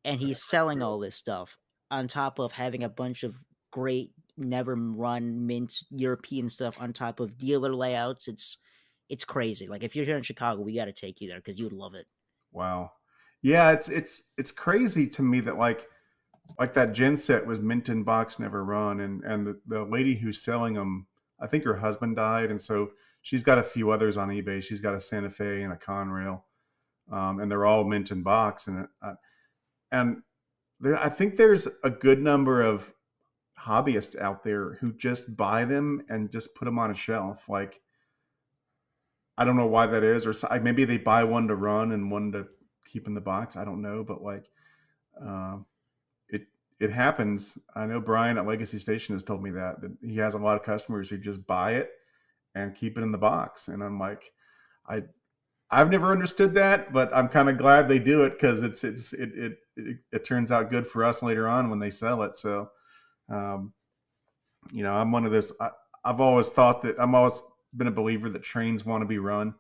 And he's selling all this stuff on top of having a bunch of great never run mint European stuff on top of dealer layouts. It's crazy. Like, if you're here in Chicago, we got to take you there because you would love it. Wow. Yeah, it's crazy to me that like that gen set was mint in box, never run, and the lady who's selling them, I think her husband died, and so she's got a few others on eBay. She's got a Santa Fe and a Conrail, and they're all mint in box, and I think there's a good number of hobbyists out there who just buy them and just put them on a shelf. Like, I don't know why that is, or maybe they buy one to run and one to keep in the box. I don't know, but like, it happens. I know Brian at Legacy Station has told me that he has a lot of customers who just buy it and keep it in the box, and I'm like, I've never understood that, but I'm kind of glad they do it because it turns out good for us later on when they sell it. So, I'm one of those. I've always thought that I'm always been a believer that trains want to be run.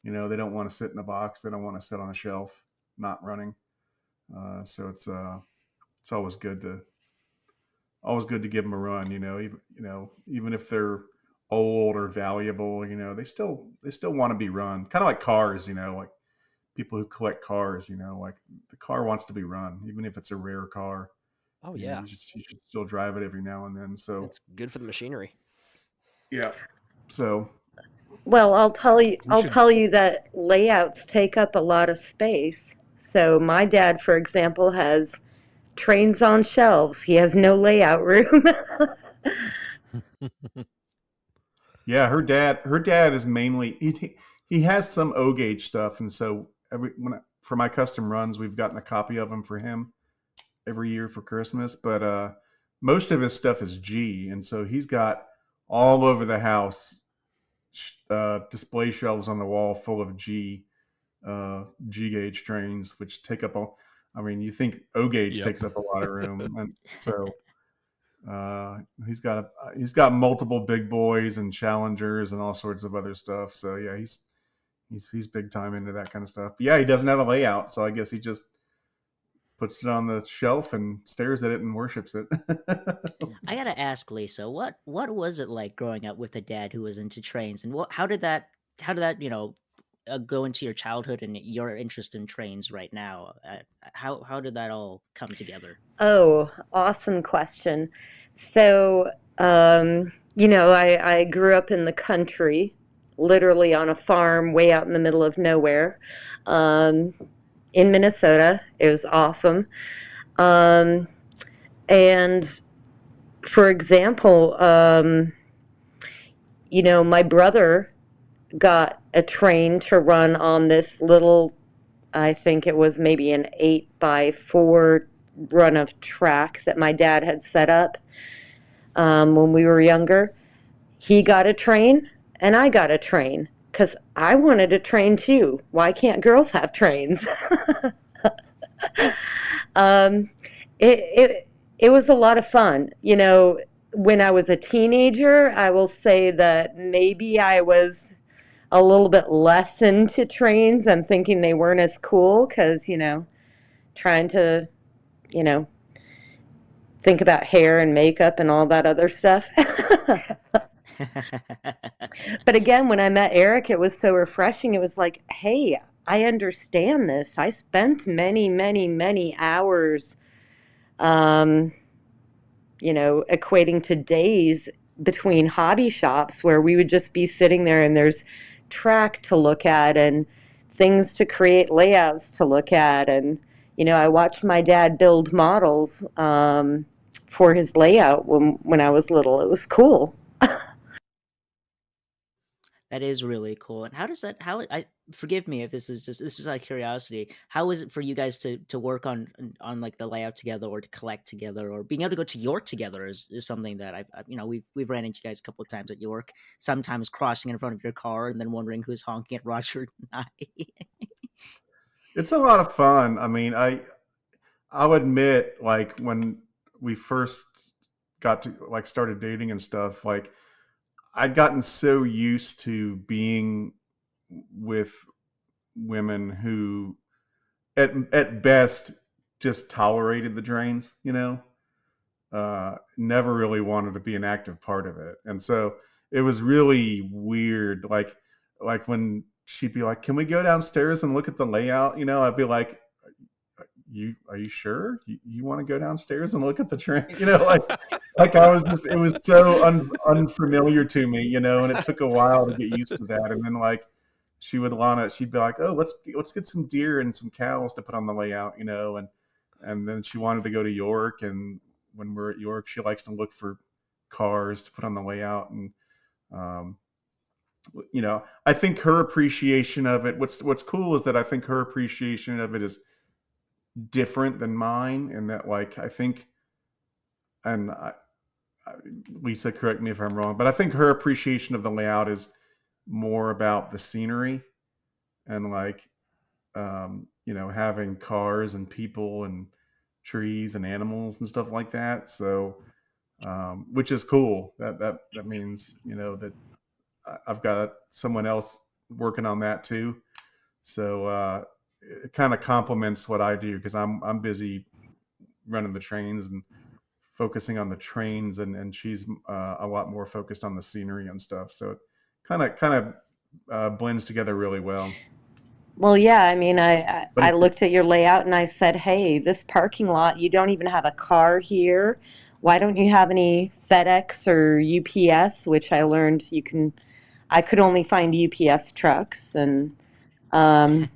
They don't want to sit in a box. They don't want to sit on a shelf, not running. So it's always good to give them a run. Even if they're old or valuable, they still want to be run. Kind of like cars, like people who collect cars, like the car wants to be run, even if it's a rare car. Oh yeah, you should still drive it every now and then. So it's good for the machinery. Yeah. So. Well, I'll tell you that layouts take up a lot of space. So my dad, for example, has trains on shelves. He has no layout room. Yeah, her dad is mainly he has some O gauge stuff, and so for my custom runs, we've gotten a copy of them for him every year for Christmas. But most of his stuff is G, and so he's got all over the house display shelves on the wall full of G gauge trains, which take up you think O gauge takes up a lot of room, and so. He's got multiple big boys and challengers and all sorts of other stuff. So yeah, he's big time into that kind of stuff. But yeah, he doesn't have a layout, so I guess he just puts it on the shelf and stares at it and worships it. I gotta ask, Lisa, what was it like growing up with a dad who was into trains, and how did that go into your childhood and your interest in trains right now? How did that all come together? Oh, awesome question. So, I grew up in the country, literally on a farm way out in the middle of nowhere, in Minnesota. It was awesome. And for example, my brother got a train to run on this little, I think it was maybe an 8x4 run of track that my dad had set up when we were younger. He got a train and I got a train because I wanted a train too. Why can't girls have trains? It was a lot of fun. When I was a teenager, I will say that maybe I was a little bit less into trains and thinking they weren't as cool because, trying to, think about hair and makeup and all that other stuff. But again, when I met Eric, it was so refreshing. It was like, hey, I understand this. I spent many, many, many hours, equating to days between hobby shops where we would just be sitting there and there's track to look at and things to create layouts to look at. And, I watched my dad build models for his layout when I was little. It was cool. That is really cool. And how does that? How I forgive me if this is out of curiosity. How is it for you guys to work on like the layout together, or to collect together, or being able to go to York together is something that we've ran into you guys a couple of times at York. Sometimes crossing in front of your car and then wondering who's honking at Roger and I. It's a lot of fun. I mean, I'll admit, like when we first got to like started dating and stuff, like I'd gotten so used to being with women who at best just tolerated the drains, never really wanted to be an active part of it. And so it was really weird. Like when she'd be like, "Can we go downstairs and look at the layout?" I'd be like, are you sure you want to go downstairs and look at the train? Like I was just, it was so unfamiliar to me, and it took a while to get used to that. And then like she'd be like, "Oh, let's get some deer and some cows to put on the layout," and then she wanted to go to York, and when we're at York, she likes to look for cars to put on the layout. And um, I think her appreciation of it, what's cool is that I think her appreciation of it is different than mine, and that like I think, and Lisa, correct me if I'm wrong, but I think her appreciation of the layout is more about the scenery and like having cars and people and trees and animals and stuff like that. So which is cool. That means that I've got someone else working on that too. So it kind of complements what I do, because I'm busy running the trains and focusing on the trains, and she's a lot more focused on the scenery and stuff. So it kind of blends together really well. Well, yeah, I mean, I But I looked at your layout and I said, "Hey, this parking lot, you don't even have a car here. Why don't you have any FedEx or UPS?" Which I learned I could only find UPS trucks, um,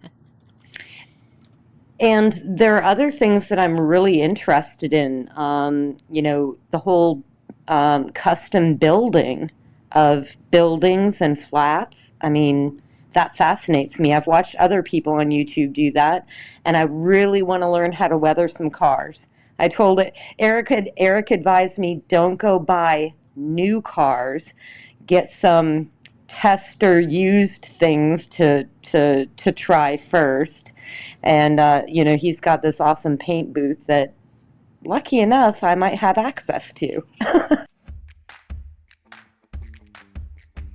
and there are other things that I'm really interested in. The whole custom building of buildings and flats. I mean, that fascinates me. I've watched other people on YouTube do that, and I really want to learn how to weather some cars. I told it, Eric advised me, don't go buy new cars, get some tester used things to try first. And he's got this awesome paint booth that, lucky enough, I might have access to.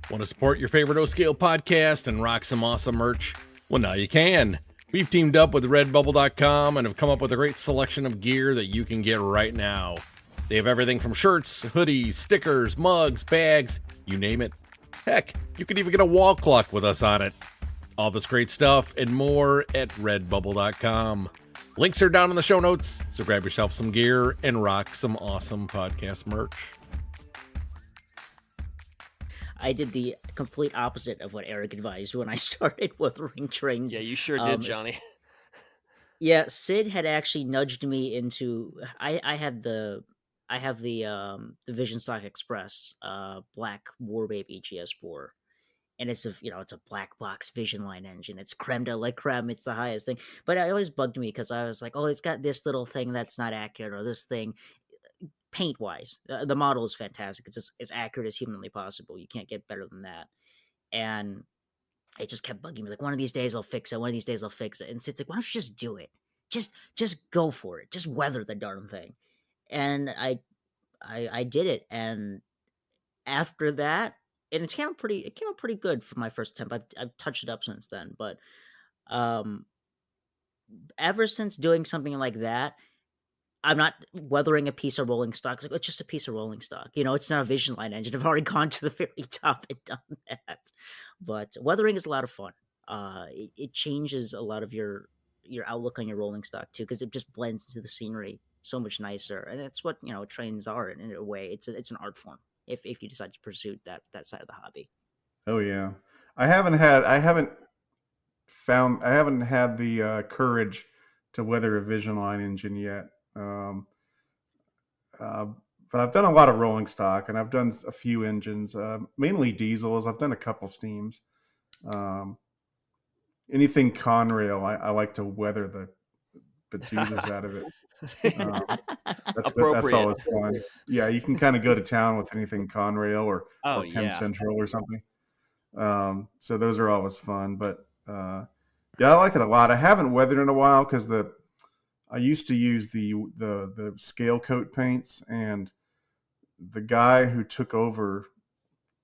Want to support your favorite O-Scale podcast and rock some awesome merch? Well, now you can. We've teamed up with Redbubble.com and have come up with a great selection of gear that you can get right now. They have everything from shirts, hoodies, stickers, mugs, bags, you name it. Heck, you could even get a wall clock with us on it. All this great stuff and more at Redbubble.com. Links are down in the show notes, so grab yourself some gear and rock some awesome podcast merch. I did the complete opposite of what Eric advised when I started weathering trains. Yeah, you sure did, Johnny. Yeah, Sid had actually nudged me into. I have the Vision Stock Express black Warbaby GS4, and it's a black box Vision Line engine. It's creme de la creme. It's the highest thing. But it always bugged me because I was like, oh, it's got this little thing that's not accurate, or this thing. Paint wise, the model is fantastic. It's as accurate as humanly possible. You can't get better than that. And it just kept bugging me. Like, one of these days I'll fix it. One of these days I'll fix it. And Sid's like, why don't you just do it? Just go for it. Just weather the darn thing. And I did it. And after that, and it came out pretty good for my first attempt. I've touched it up since then. But ever since doing something like that, I'm not weathering a piece of rolling stock. It's just a piece of rolling stock. It's not a Vision Line engine. I've already gone to the very top and done that. But weathering is a lot of fun. It changes a lot of your outlook on your rolling stock too, because it just blends into the scenery so much nicer. And that's what trains are in a way. It's an art form if you decide to pursue that side of the hobby. Oh yeah, I haven't had the courage to weather a Vision Line engine yet. but I've done a lot of rolling stock, and I've done a few engines, mainly diesels. I've done a couple steams. Anything Conrail, I like to weather the bejesus out of it. That's Appropriate. always fun. Yeah, you can kind of go to town with anything Conrail or Oh, Penn yeah. Central or something. So those are always fun. But yeah, I like it a lot. I haven't weathered in a while because I used to use the scale coat paints, and the guy who took over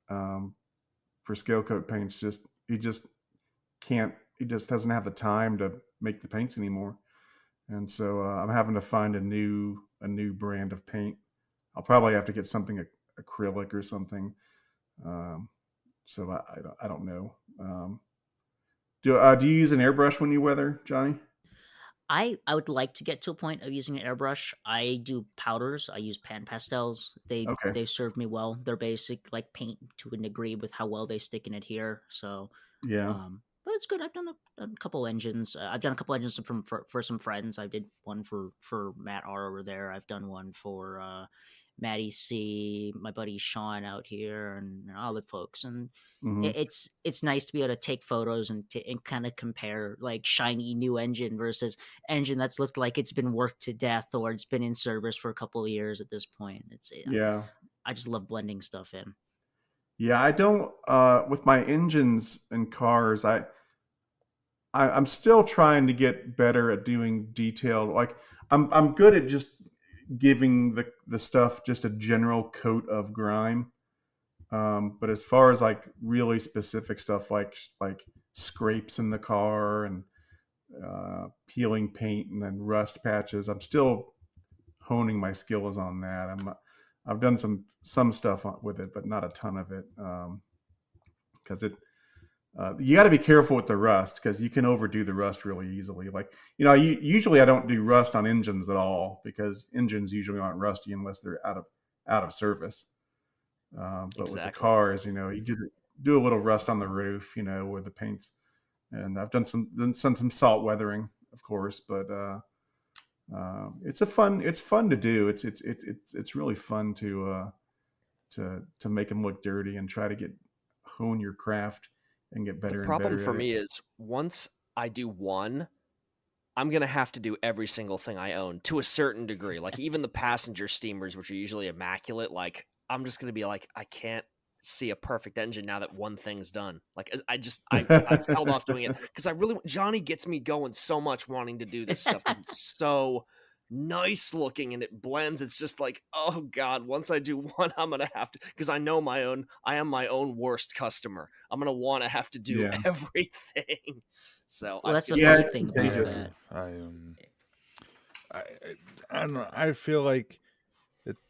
for scale coat paints he just doesn't have the time to make the paints anymore. And so I'm having to find a new brand of paint. I'll probably have to get something acrylic or something. So I don't know. Do you use an airbrush when you weather, Johnny? I would like to get to a point of using an airbrush. I do powders. I use pan pastels. They've served me well. They're basic like paint to a degree with how well they stick and adhere. So yeah. But it's good. I've done a couple engines. I've done a couple engines for some friends. I did one for Matt R over there. I've done one for Maddie C, my buddy Sean out here, and all the folks. And it's nice to be able to take photos and kind of compare like shiny new engine versus engine that's looked like it's been worked to death or it's been in service for a couple of years at this point. I just love blending stuff in. Yeah, I don't with my engines and cars, I'm still trying to get better at doing detailed. Like I'm good at just giving the stuff just a general coat of grime. But as far as like really specific stuff like scrapes in the car and peeling paint and then rust patches, I'm still honing my skills on that. I've done some stuff with it, but not a ton of it, because you got to be careful with the rust because you can overdo the rust really easily. Like, usually I don't do rust on engines at all because engines usually aren't rusty unless they're out of service. But with the cars, you do a little rust on the roof, where the paint's, and I've done some salt weathering, of course, but it's fun to do. It's really fun to make them look dirty and try to hone your craft and get better and better. The problem for me is once I do one, I'm going to have to do every single thing I own to a certain degree. Like even the passenger steamers, which are usually immaculate, like I'm just going to be like, I can't see a perfect engine now that one thing's done. Like I've held off doing it because Johnny gets me going so much wanting to do this stuff because it's so nice looking and it blends. It's just like, oh God, once I do one, I'm going to have to, because I know I am my own worst customer. I'm going to want to have to do everything. So that's the funny thing about that. I don't know. I feel like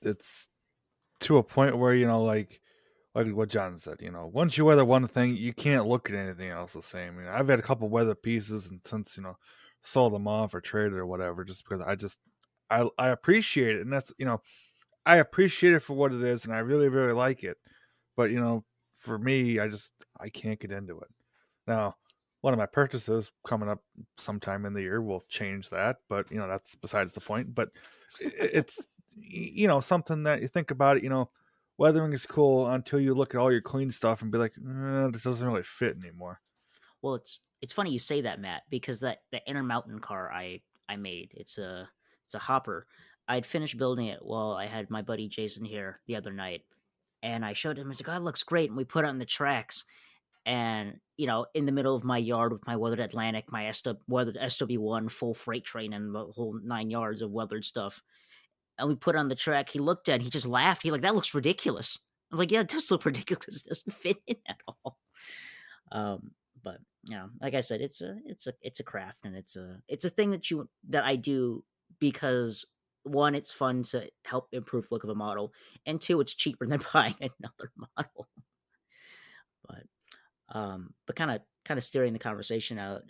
it's to a point where, like what John said, once you weather one thing, you can't look at anything else the same. I've had a couple weather pieces and since, sold them off or traded or whatever, just because I appreciate it. And that's, I appreciate it for what it is. And I really, really like it. But, for me, I can't get into it. Now, one of my purchases coming up sometime in the year will change that, but that's besides the point. But it's something that you think about it. Weathering is cool until you look at all your clean stuff and be like, this doesn't really fit anymore. Well, it's funny you say that, Matt, because the Intermountain car I made, it's a hopper. I'd finished building it while I had my buddy Jason here the other night, and I showed him. He's like, "Oh, it looks great," and we put it on the tracks. And in the middle of my yard with my weathered Atlantic, my weathered SW1 full freight train and the whole 9 yards of weathered stuff, and we put it on the track. He looked at it, he just laughed. He like, "That looks ridiculous." I'm like, "Yeah, it does look ridiculous. It doesn't fit in at all." But like I said, it's a craft, and it's a thing that I do because one, it's fun to help improve the look of a model, and two, it's cheaper than buying another model. But kind of steering the conversation out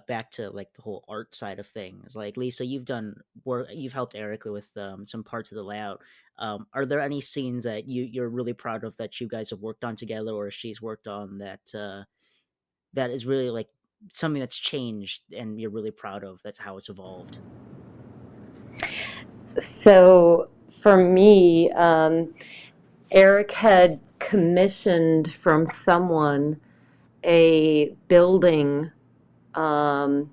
back to like the whole art side of things. Like Lisa, you've done work, you've helped Eric with some parts of the layout. Are there any scenes that you're really proud of that you guys have worked on together, or she's worked on that is really like something that's changed and you're really proud of how it's evolved? So for me, Eric had commissioned from someone a building that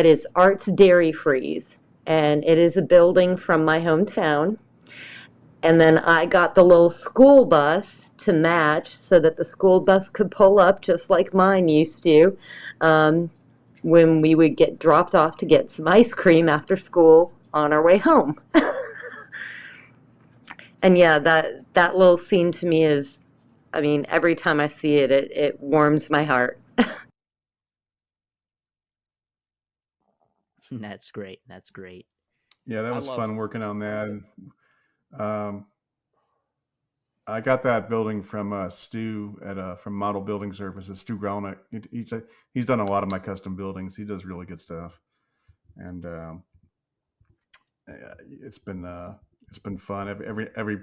is Arts Dairy Freeze. And it is a building from my hometown. And then I got the little school bus to match so that the school bus could pull up just like mine used to when we would get dropped off to get some ice cream after school on our way home. And yeah, that little scene to me is, I mean, every time I see it, it warms my heart. That's great. That's great. Yeah, that I was love- fun working on that. And, I got that building from Stu from Model Building Services. Stu Gralnick. He's done a lot of my custom buildings. He does really good stuff, and it's been fun. Every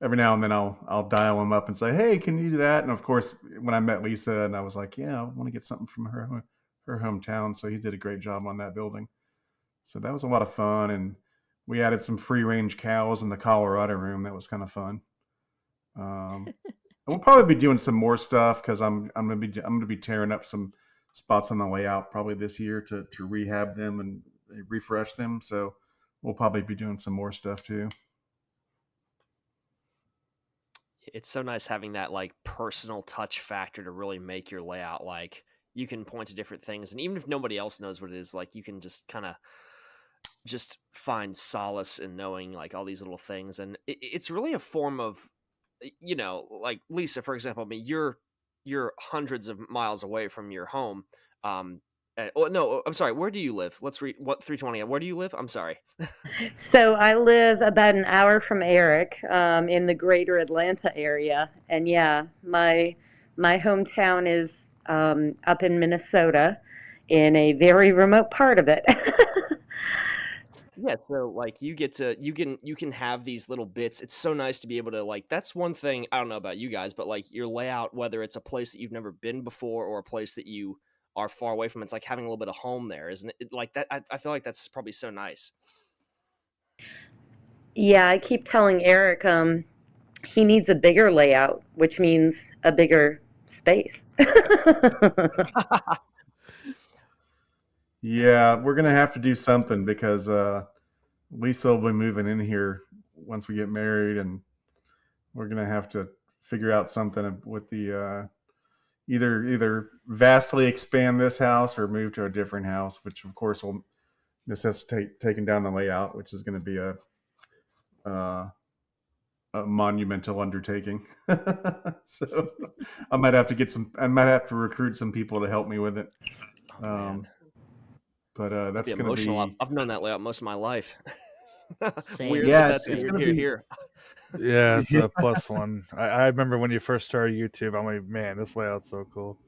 now and then I'll dial him up and say, hey, can you do that? And of course, when I met Lisa, and I was like, yeah, I want to get something from her hometown. So he did a great job on that building. So that was a lot of fun, and we added some free range cows in the Colorado room. That was kind of fun. And we'll probably be doing some more stuff because I'm gonna be tearing up some spots on the layout probably this year to rehab them and refresh them. So we'll probably be doing some more stuff too. It's so nice having that like personal touch factor to really make your layout. Like you can point to different things, and even if nobody else knows what it is, like you can just kind of just find solace in knowing like all these little things. And it's really a form of, you know, like Lisa, for example. I mean, you're hundreds of miles away from your home. No, I'm sorry. Where do you live? Let's read what 320. Where do you live? I'm sorry. So I live about an hour from Eric in the greater Atlanta area. And yeah, my hometown is up in Minnesota in a very remote part of it. Yeah, so like you can have these little bits. It's so nice to be able to like, that's one thing. I don't know about you guys, but like your layout, whether it's a place that you've never been before or a place that you are far away from, it's like having a little bit of home there, isn't it? Like that, I feel like that's probably so nice. Yeah, I keep telling Eric he needs a bigger layout, which means a bigger space. Yeah, we're gonna have to do something because Lisa will be moving in here once we get married, and we're gonna have to figure out something with the either vastly expand this house or move to a different house, which of course will necessitate taking down the layout, which is going to be a monumental undertaking. So I might have to recruit some people to help me with it. But that's going to be. I've known that layout most of my life. Same. Weird Yeah, that that's it's here, gonna here, be- here. Yeah, it's a plus one. I remember when you first started YouTube, I'm like, man, this layout's so cool.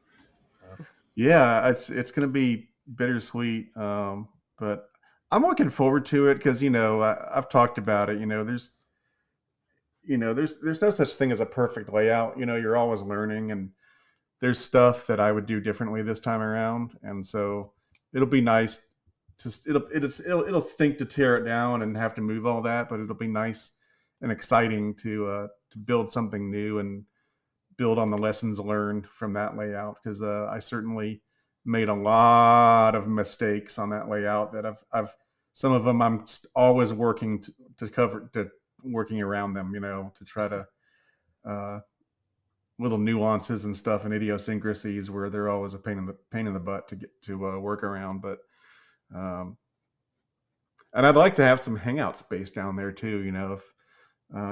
Yeah, it's going to be bittersweet, but I'm looking forward to it because I've talked about it. There's no such thing as a perfect layout. You're always learning, and there's stuff that I would do differently this time around, and so it'll be nice. It'll stink to tear it down and have to move all that, but it'll be nice and exciting to build something new and build on the lessons learned from that layout, because I certainly made a lot of mistakes on that layout that I've some of them I'm always working working around them, to try to little nuances and stuff and idiosyncrasies where they're always a pain in the butt to get to work around. But and I'd like to have some hangout space down there too. If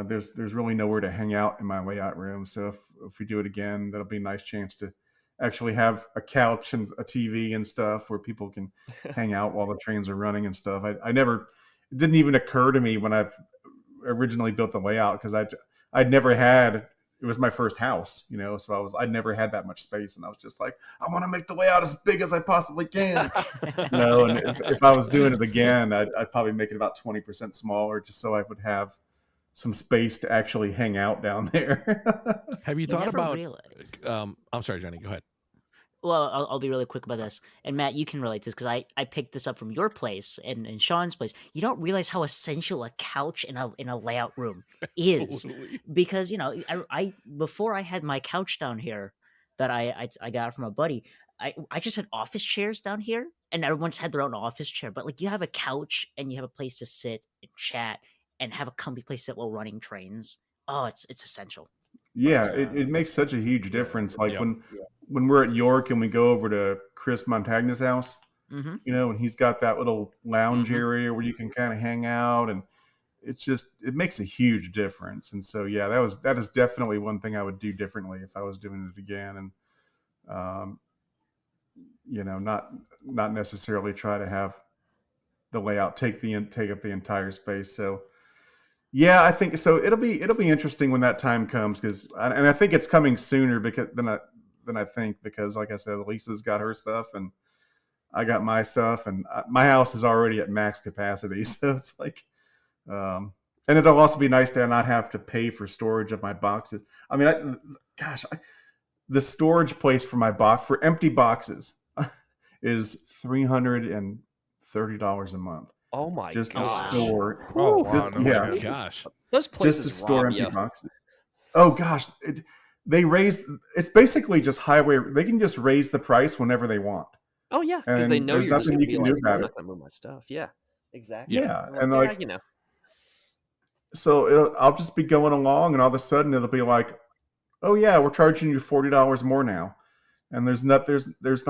there's really nowhere to hang out in my layout room, so if we do it again, that'll be a nice chance to actually have a couch and a TV and stuff where people can hang out while the trains are running and stuff. It didn't even occur to me when I originally built the layout, because I'd never had. It was my first house, so I'd never had that much space, and I was just like, I want to make the layout as big as I possibly can, And if I was doing it again, I'd probably make it about 20% smaller, just so I would have some space to actually hang out down there. Have you You thought never about? realize. I'm sorry, Johnny. Go ahead. Well, I'll be really quick about this. And Matt, you can relate to this because I picked this up from your place and Sean's place. You don't realize how essential a couch in a layout room is, Absolutely. because I before I had my couch down here that I got from a buddy. I just had office chairs down here, and everyone's had their own office chair. But like, you have a couch and you have a place to sit and chat and have a comfy place to sit while running trains. Oh, it's essential. Yeah, But it makes such a huge Yeah. difference. Like Yep. when we're at York and we go over to Chris Montagna's house, mm-hmm. and he's got that little lounge Mhm. area where you can kind of hang out, and it makes a huge difference. And so yeah, that is definitely one thing I would do differently if I was doing it again. And um, not necessarily try to have the layout take up the entire space. So yeah, I think so. It'll be interesting when that time comes, and I think it's coming sooner than I think, because like I said, Lisa's got her stuff and I got my stuff, and my house is already at max capacity. So it's like, and it'll also be nice to not have to pay for storage of my boxes. I mean, the storage place for for empty boxes is $330 a month. Oh my Just to gosh. store. Oh, wow, no Yeah. kidding. Gosh. Those Just to places store rob empty you. boxes. Oh gosh, it's basically just highway. They can just raise the price whenever they want. Oh yeah, because they And know there's you're just nothing gonna you be can do like, "Well, I'm about not it. gonna move my stuff." Yeah, exactly. Yeah, They're and yeah, like, you know. so I'll just be going along, and all of a sudden it'll be like, oh yeah, we're charging you $40 more now, and there's not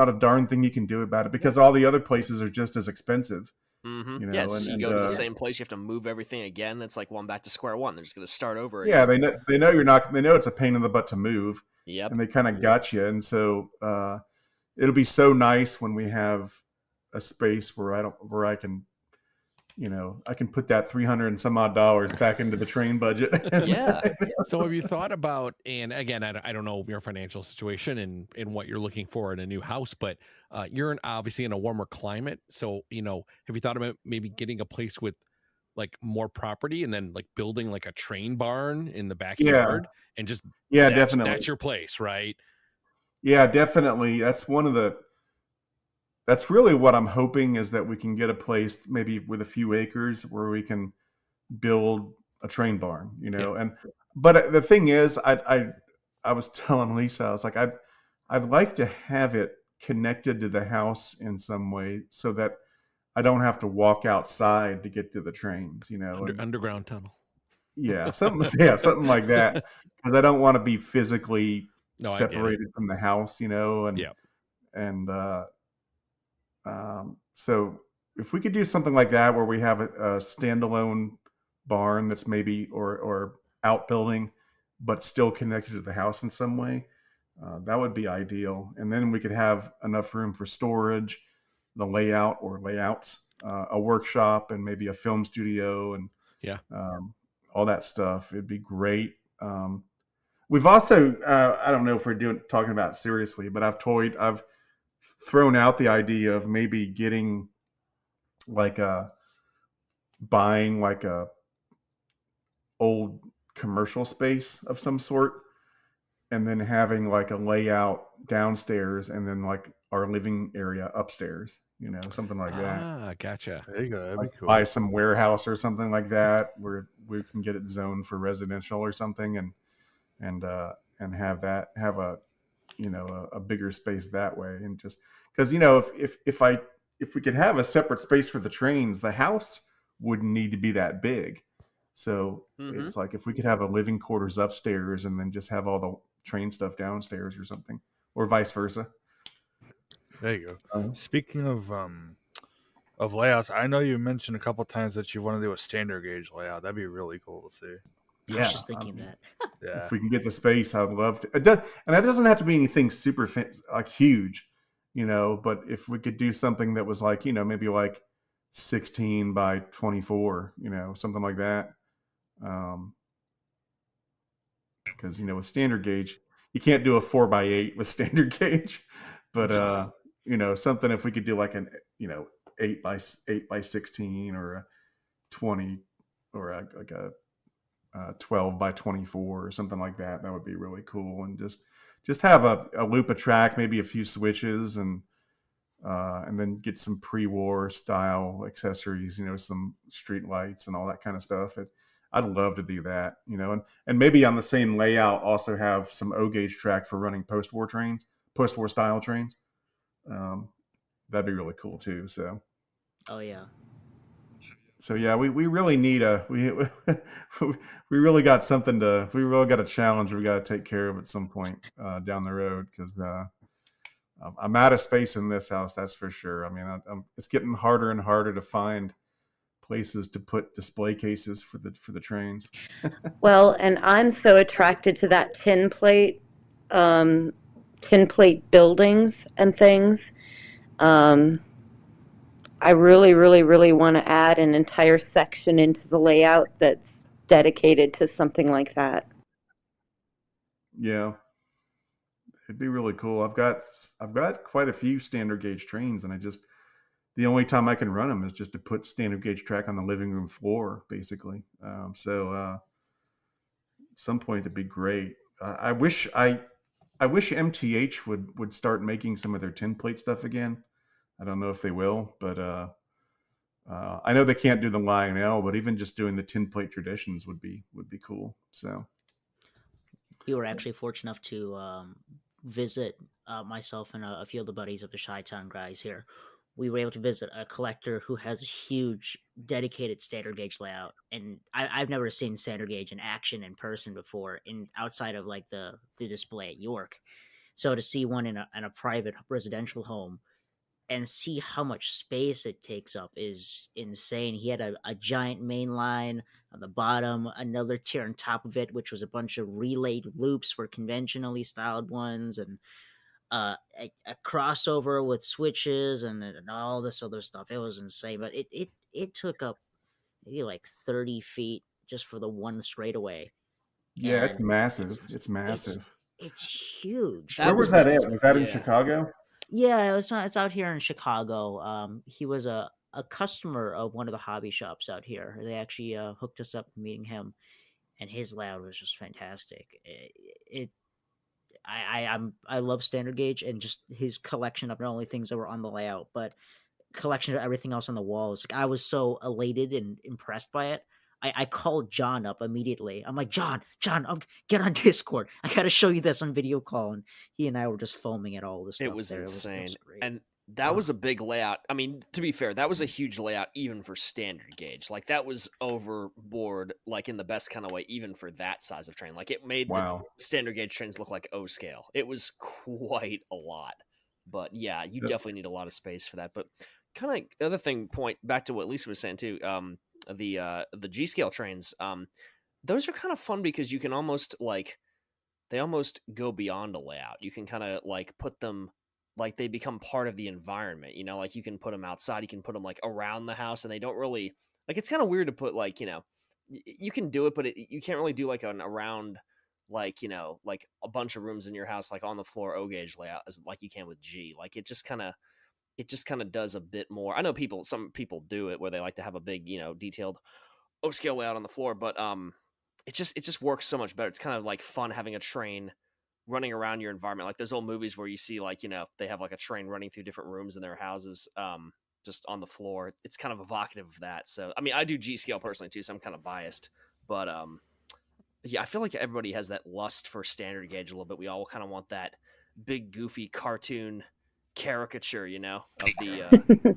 a darn thing you can do about it, because all the other places are just as expensive. Mm-hmm. Yeah, so you And go to the same place, you have to move everything again. That's like, well, I'm back to square one. They're just gonna start over yeah, again. they know you're not. They know it's a pain in the butt to move, Yep. and they kind of got you. And so it'll be so nice when we have a space where I can, I can put that 300 and some odd dollars back into the train budget. Yeah. So have you thought about, and again, I don't know your financial situation and what you're looking for in a new house, but you're obviously in a warmer climate. So, have you thought about maybe getting a place with like more property and then like building like a train barn in the backyard and just, Yeah, that's definitely. your place, right? Yeah, definitely. That's really what I'm hoping, is that we can get a place maybe with a few acres where we can build a train barn, Yeah. But the thing is, I was telling Lisa, I was like, I'd like to have it connected to the house in some way so that I don't have to walk outside to get to the trains, and Underground tunnel. yeah, something like that, because I don't want to be physically No, I get it. separated from the house, and Yeah. and so if we could do something like that, where we have a standalone barn that's maybe or outbuilding, but still connected to the house in some way, that would be ideal. And then we could have enough room for storage, the layout or layouts, a workshop, and maybe a film studio, and Yeah. all that stuff. It'd be great. We've also, I don't know if we're talking about it seriously, but I've thrown out the idea of maybe getting buying like a old commercial space of some sort, and then having like a layout downstairs, and then like our living area upstairs, something like that. Ah, gotcha. There you go. That'd Like be cool. buy some warehouse or something like that, where we can get it zoned for residential or something, and have a bigger space that way. And just because if we could have a separate space for the trains, the house wouldn't need to be that big. So it's like, if we could have a living quarters upstairs and then just have all the train stuff downstairs or something, or vice versa. There you go. Speaking of layouts, I know you mentioned a couple times that you want to do a standard gauge layout. That'd be really cool to see. I was just thinking that. Yeah. If we can get the space, I'd love to. And that doesn't have to be anything super like huge, but if we could do something that was like, maybe like 16 by 24, something like that. Because, with standard gauge, you can't do a 4x8 with standard gauge, but, something, if we could do like an, 8 by 16, or a 20, or like a 12 by 24 or something like that, that would be really cool. And just just have a loop of track, maybe a few switches, and then get some pre-war style accessories, some street lights and all that kind of stuff. I'd love to do that, and maybe on the same layout also have some O gauge track for running post-war style trains. That'd be really cool too. So. Oh yeah. So yeah, we really need we really got a challenge we got to take care of at some point down the road, because I'm out of space in this house, that's for sure. I mean, it's getting harder and harder to find places to put display cases for the trains. Well, and I'm so attracted to that tin plate buildings and things. I really, really, really want to add an entire section into the layout that's dedicated to something like that. Yeah, it'd be really cool. I've got quite a few standard gauge trains, and the only time I can run them is just to put standard gauge track on the living room floor, basically. At some point it'd be great. I wish MTH would start making some of their tin plate stuff again. I don't know if they will, but I know they can't do the Lionel, but even just doing the tin plate traditions would be cool. So we were actually fortunate enough to visit, myself and a few of the buddies of the Chi-Town guys here. We were able to visit a collector who has a huge dedicated standard gauge layout, and I've never seen standard gauge in action in person before, outside of like the display at York. So to see one in a private residential home and see how much space it takes up is insane. He had a giant main line on the bottom, another tier on top of it, which was a bunch of relayed loops for conventionally styled ones, and a crossover with switches and all this other stuff. It was insane, but it took up maybe like 30 feet just for the one straightaway. yeah, it's And massive. It's massive. It's huge. Where was that at? Was that in Chicago? Yeah, it's out here in Chicago. He was a customer of one of the hobby shops out here. They actually hooked us up meeting him, and his layout was just fantastic. I love standard gauge, and just his collection of not only things that were on the layout, but collection of everything else on the walls. I was so elated and impressed by it. I called John up immediately. I'm like, John, get on Discord. I got to show you this on video call. And he and I were just foaming at all this stuff. It was there. insane. It was great. And that was a big layout. I mean, to be fair, that was a huge layout even for standard gauge. Like, that was overboard, like in the best kind of way, even for that size of train. Like, it made the standard gauge trains look like O scale. It was quite a lot. But yeah, you definitely need a lot of space for that. But kind of other thing, point back to what Lisa was saying too, the G scale trains, those are kind of fun because you can almost they almost go beyond a layout. You can kind of like put them, like they become part of the environment, like you can put them outside, you can put them like around the house, and they don't really, like, it's kind of weird to put like, you can do it, but you can't really do like an around, like, like a bunch of rooms in your house, like on the floor O gauge layout as like you can with G. Like, it just kind of does a bit more. I know some people do it where they like to have a big, detailed O scale layout on the floor, but it just works so much better. It's kind of like fun having a train running around your environment, like those old movies where you see like, they have like a train running through different rooms in their houses, just on the floor. It's kind of evocative of that. So I mean, I do G scale personally too, so I'm kind of biased, but yeah, I feel like everybody has that lust for standard gauge a little bit. We all kind of want that big goofy cartoon caricature, of the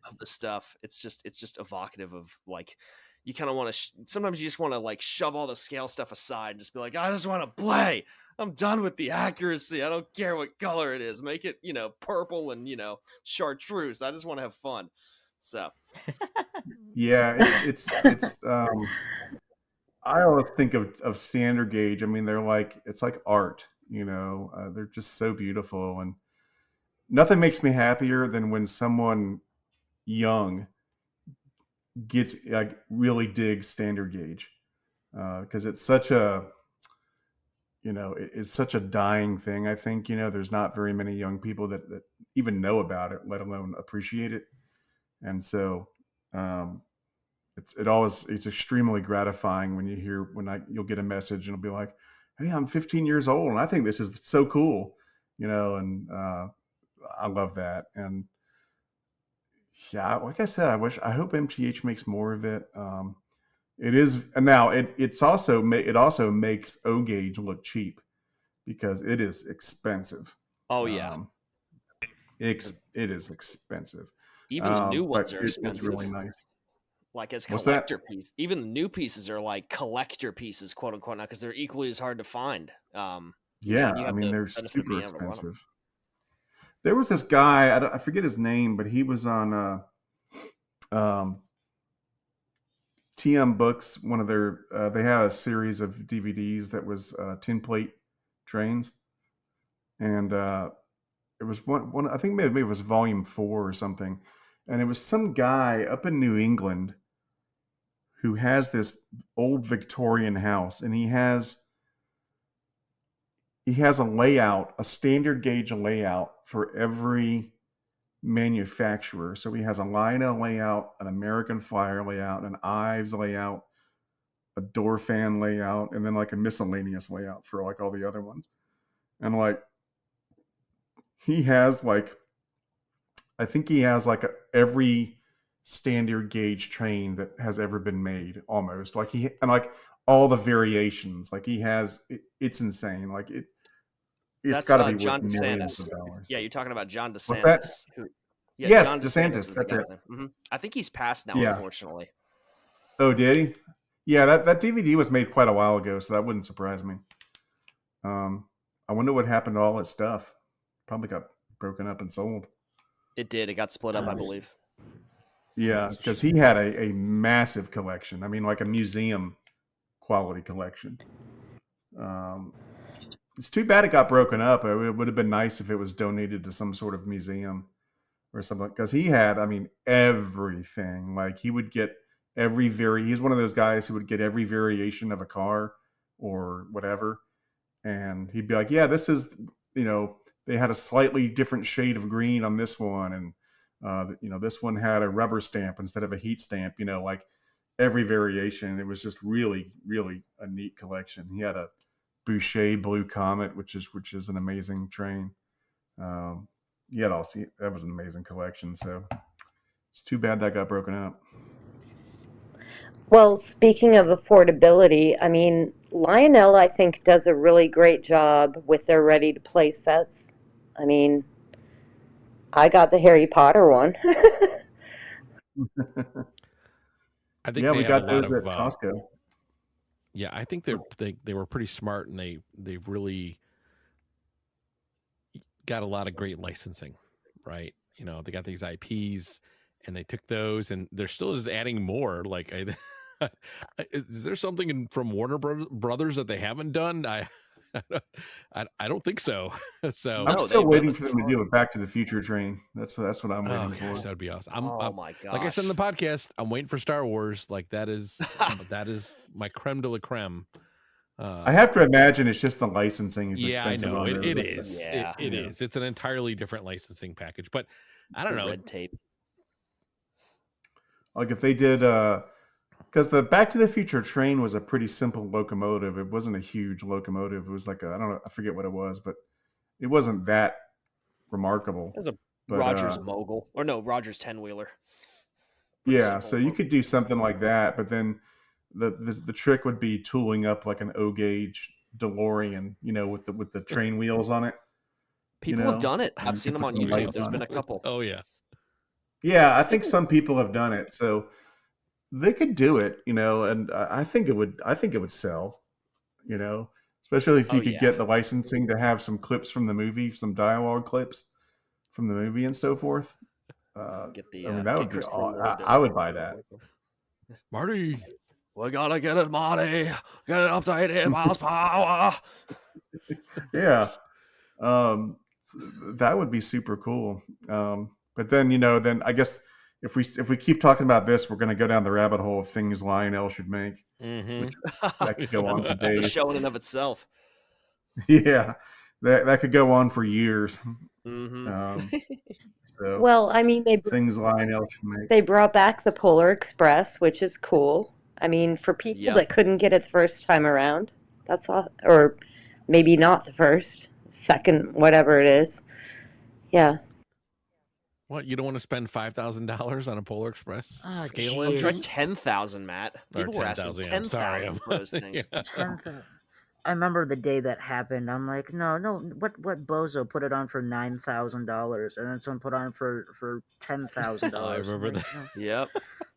of the stuff. It's just evocative of, like, you kind of want to sometimes you just want to like shove all the scale stuff aside and just be like, I just want to play. I'm done with the accuracy. I don't care what color it is. Make it, purple and, chartreuse. I just want to have fun. So yeah, it's I always think of standard gauge. I mean, it's like art, they're just so beautiful, and nothing makes me happier than when someone young gets, like, really digs standard gauge, because it's such a it's such a dying thing. I think, there's not very many young people that even know about it, let alone appreciate it. And so it's extremely gratifying when you'll get a message and it'll be like, hey, I'm 15 years old and I think this is so cool, and I love that. And yeah, like I said, I hope MTH makes more of it. It is, and now it also makes O gauge look cheap because it is expensive. Oh yeah. It is expensive. Even the new ones are It's expensive. really nice. Like as What's that? collector pieces. Even the new pieces are like collector pieces, quote unquote, now because they're equally as hard to find. Yeah, you I have mean the they're benefit of super being able to run 'em. expensive. There was this guy, I forget his name, but he was on TM Books. One of their they had a series of DVDs that was tin plate Trainz, and it was one I think maybe it was volume 4 or something, and it was some guy up in New England who has this old Victorian house, and he has a layout, a standard gauge layout for every manufacturer. So he has a Lionel layout, an American Flyer layout, an Ives layout, a door fan layout, and then like a miscellaneous layout for like all the other ones. And like he has like, I think he has like every standard gauge train that has ever been made, almost. Like and like all the variations. Like he has, it's insane. Like it's got to be John worth millions DeSantis. of dollars. Yeah, you're talking about John What's that? DeSantis. Yeah, Yes, John DeSantis, was the that's guy's it. name. Mhm. I think he's passed now, Yeah. unfortunately. Oh, did he? Yeah, that DVD was made quite a while ago, so that wouldn't surprise me. I wonder what happened to all his stuff. Probably got broken up and sold. It did. It got split up, I believe. Yeah, because he had a massive collection. I mean, like a museum quality collection. It's too bad it got broken up. It would have been nice if it was donated to some sort of museum or something. Because he had, I mean, everything. Like he would get he's one of those guys who would get every variation of a car or whatever. And he'd be like, yeah, this is, they had a slightly different shade of green on this one. And, this one had a rubber stamp instead of a heat stamp, like every variation. It was just really, really a neat collection. He had a Boucher Blue Comet, which is an amazing train. That was an amazing collection. So it's too bad that got broken up. Well, speaking of affordability, I mean, Lionel, I think, does a really great job with their ready-to-play sets. I mean, I got the Harry Potter one. I think we got those at Costco. Yeah, I think they were pretty smart, and they've really got a lot of great licensing, right? They got these IPs, and they took those, and they're still just adding more. Like, is there something from Warner Brothers that they haven't done? I don't think so. So I'm still waiting for them to do a Back to the Future train. That's what I'm waiting for. Gosh, that would be awesome. My gosh! Like I said in the podcast, I'm waiting for Star Wars. Like that is my creme de la creme. I have to imagine it's just the licensing is expensive. I know it is. Yeah. It is. It's an entirely different licensing package. But I don't know. Red tape. Like if they did, because the Back to the Future train was a pretty simple locomotive. It wasn't a huge locomotive. It was like I don't know, I forget what it was, but it wasn't that remarkable. It was a Rogers Mogul, or no, Rogers 10-wheeler. Yeah, so you could do something like that, but then the trick would be tooling up like an O gauge DeLorean, with the train wheels on it. People have done it. I've seen them on YouTube. There's been a couple. Oh yeah. Yeah, I think some people have done it. So they could do it, and I think it would sell, especially if you could get the licensing to have some clips from the movie, some dialogue clips from the movie and so forth. Get the, that would be I would buy that. Marty, we gotta get it, Marty. Get it up to 88 miles per hour. Yeah. That would be super cool. But then, then I guess if we keep talking about this, we're going to go down the rabbit hole of things Lionel should make. Mm-hmm. Which, that could go on for days. It's a show in and of itself. Yeah, that could go on for years. Mm-hmm. So well, I mean, things Lionel should make. They brought back the Polar Express, which is cool. I mean, for people that couldn't get it the first time around. That's all, or maybe not the first, second, whatever it is. Yeah. What, you don't want to spend $5,000 on a Polar Express Oh, scale geez. Try engine? 10,000, Matt. Or People were asking 10,000, yeah, I'm sorry. 10,000 for those things. Yeah. 10,000. I remember the day that happened. I'm like, no, what bozo put it on for $9,000, and then someone put on for $10,000. I remember that. Yep.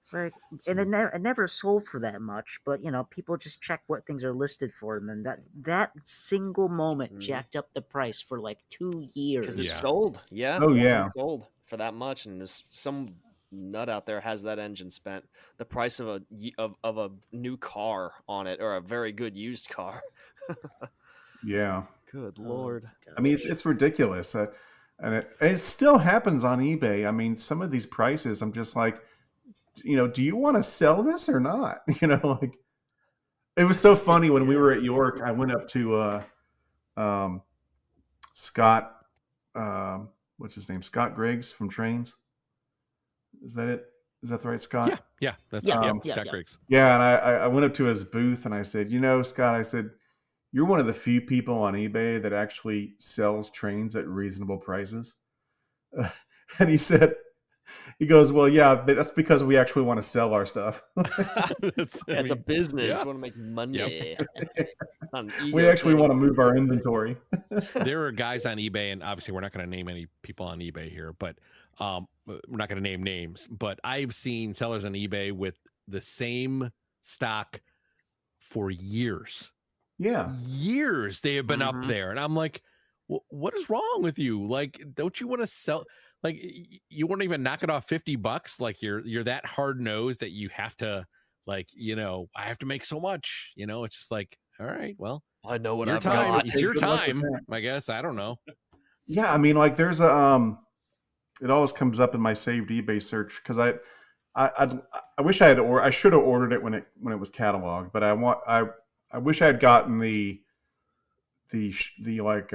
It's like, and it never sold for that much, but people just check what things are listed for, and then that single moment jacked up the price for like 2 years. Because it Yeah. sold. Yeah. Oh, it yeah. sold for that much, and there's some nut out there has that engine spent the price of a new car on it, or a very good used car. Yeah. Good Lord. I mean, it's ridiculous. And it still happens on eBay. I mean, some of these prices, I'm just like, do you want to sell this or not? Like, it was so funny when we were at York. I went up to Scott, what's his name? Scott Griggs from Trainz. Is that it? Is that the right Scott? Yeah, that's Yeah, Scott yeah. Griggs. Yeah, and I went up to his booth and I said, Scott, I said, you're one of the few people on eBay that actually sells trains at reasonable prices. And he goes, well, yeah, but that's because we actually want to sell our stuff. It's a business. yeah. We want to make money. On We ego actually thing. want to move our inventory. There are guys on eBay, and obviously we're not going to name any people on eBay here, but we're not going to name names. But I've seen sellers on eBay with the same stock for years. Yeah. Years they have been up Mhm. there, and I'm like, what is wrong with you? Like, don't you want to sell? Like, you won't even knock it off $50. Like, you're that hard nosed that you have to, like, I have to make so much. It's just like, all right, well, I know what your I've time. got. It's your Good luck with time. that. I guess I don't know. Yeah, I mean, like there's it always comes up in my saved eBay search because I wish I should have ordered it when it was cataloged, but I wish I had gotten the like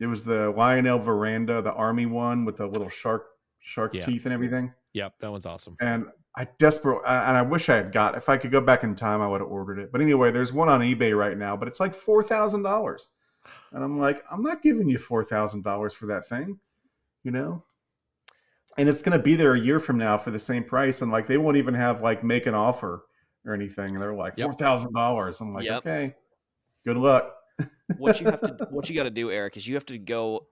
it was the Lionel Veranda, the army one with the little shark Yeah. teeth and everything. Yep, that one's awesome. And I wish I had if I could go back in time, I would have ordered it. But anyway, there's one on eBay right now, but it's like $4,000. And I'm like, I'm not giving you $4,000 for that thing, And it's going to be there a year from now for the same price. And like, they won't even have like make an offer or anything. And they're like Yep. $4,000. I'm like, Yep. okay, good luck. What you got to do, Eric, is you have to go